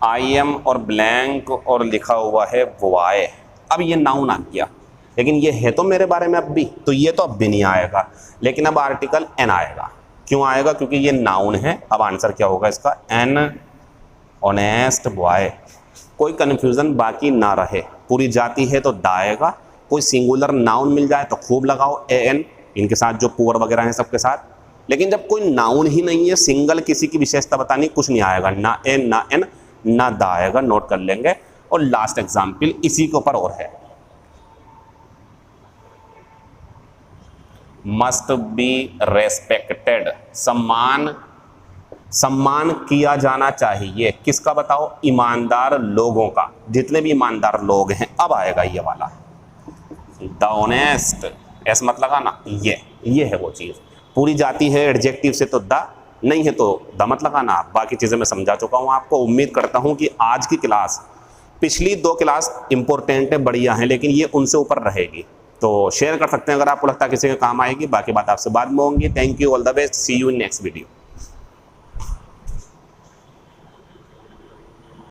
आई एम और ब्लैंक और लिखा हुआ है वाई, अब ये नाउन आ गया, लेकिन ये है तो मेरे बारे में अब भी, तो ये तो अब भी नहीं आएगा, लेकिन अब आर्टिकल एन आएगा। क्यों आएगा? क्योंकि ये नाउन है। अब आंसर क्या होगा इसका? An honest boy. कोई कन्फ्यूज़न बाकी ना रहे, पूरी जाति है तो द आएगा, कोई सिंगुलर नाउन मिल जाए तो खूब लगाओ an, इनके साथ जो पुअर वगैरह हैं सबके साथ। लेकिन जब कोई नाउन ही नहीं है, सिंगल किसी की विशेषता बतानी, कुछ नहीं आएगा, ना ए ना एन ना दा आएगा, नोट कर लेंगे। और लास्ट एग्जाम्पल इसी के ऊपर और है, मस्ट बी रेस्पेक्टेड, सम्मान किया जाना चाहिए। किसका बताओ? ईमानदार लोगों का, जितने भी ईमानदार लोग हैं। अब आएगा ये वाला द ऑनेस्ट, एस मत लगाना, ये है वो चीज़। पूरी जाती है एडजेक्टिव से तो द, नहीं है तो द मत लगाना। बाकी चीज़ें मैं समझा चुका हूँ आपको। उम्मीद करता हूँ कि आज की क्लास, पिछली 2 क्लास इंपॉर्टेंट है, बढ़िया है, लेकिन ये उनसे ऊपर रहेगी। तो शेयर कर सकते हैं अगर आपको लगता है किसी के काम आएगी। बाकी बात आपसे बाद में होंगी। Thank you, all the best, see you in next video.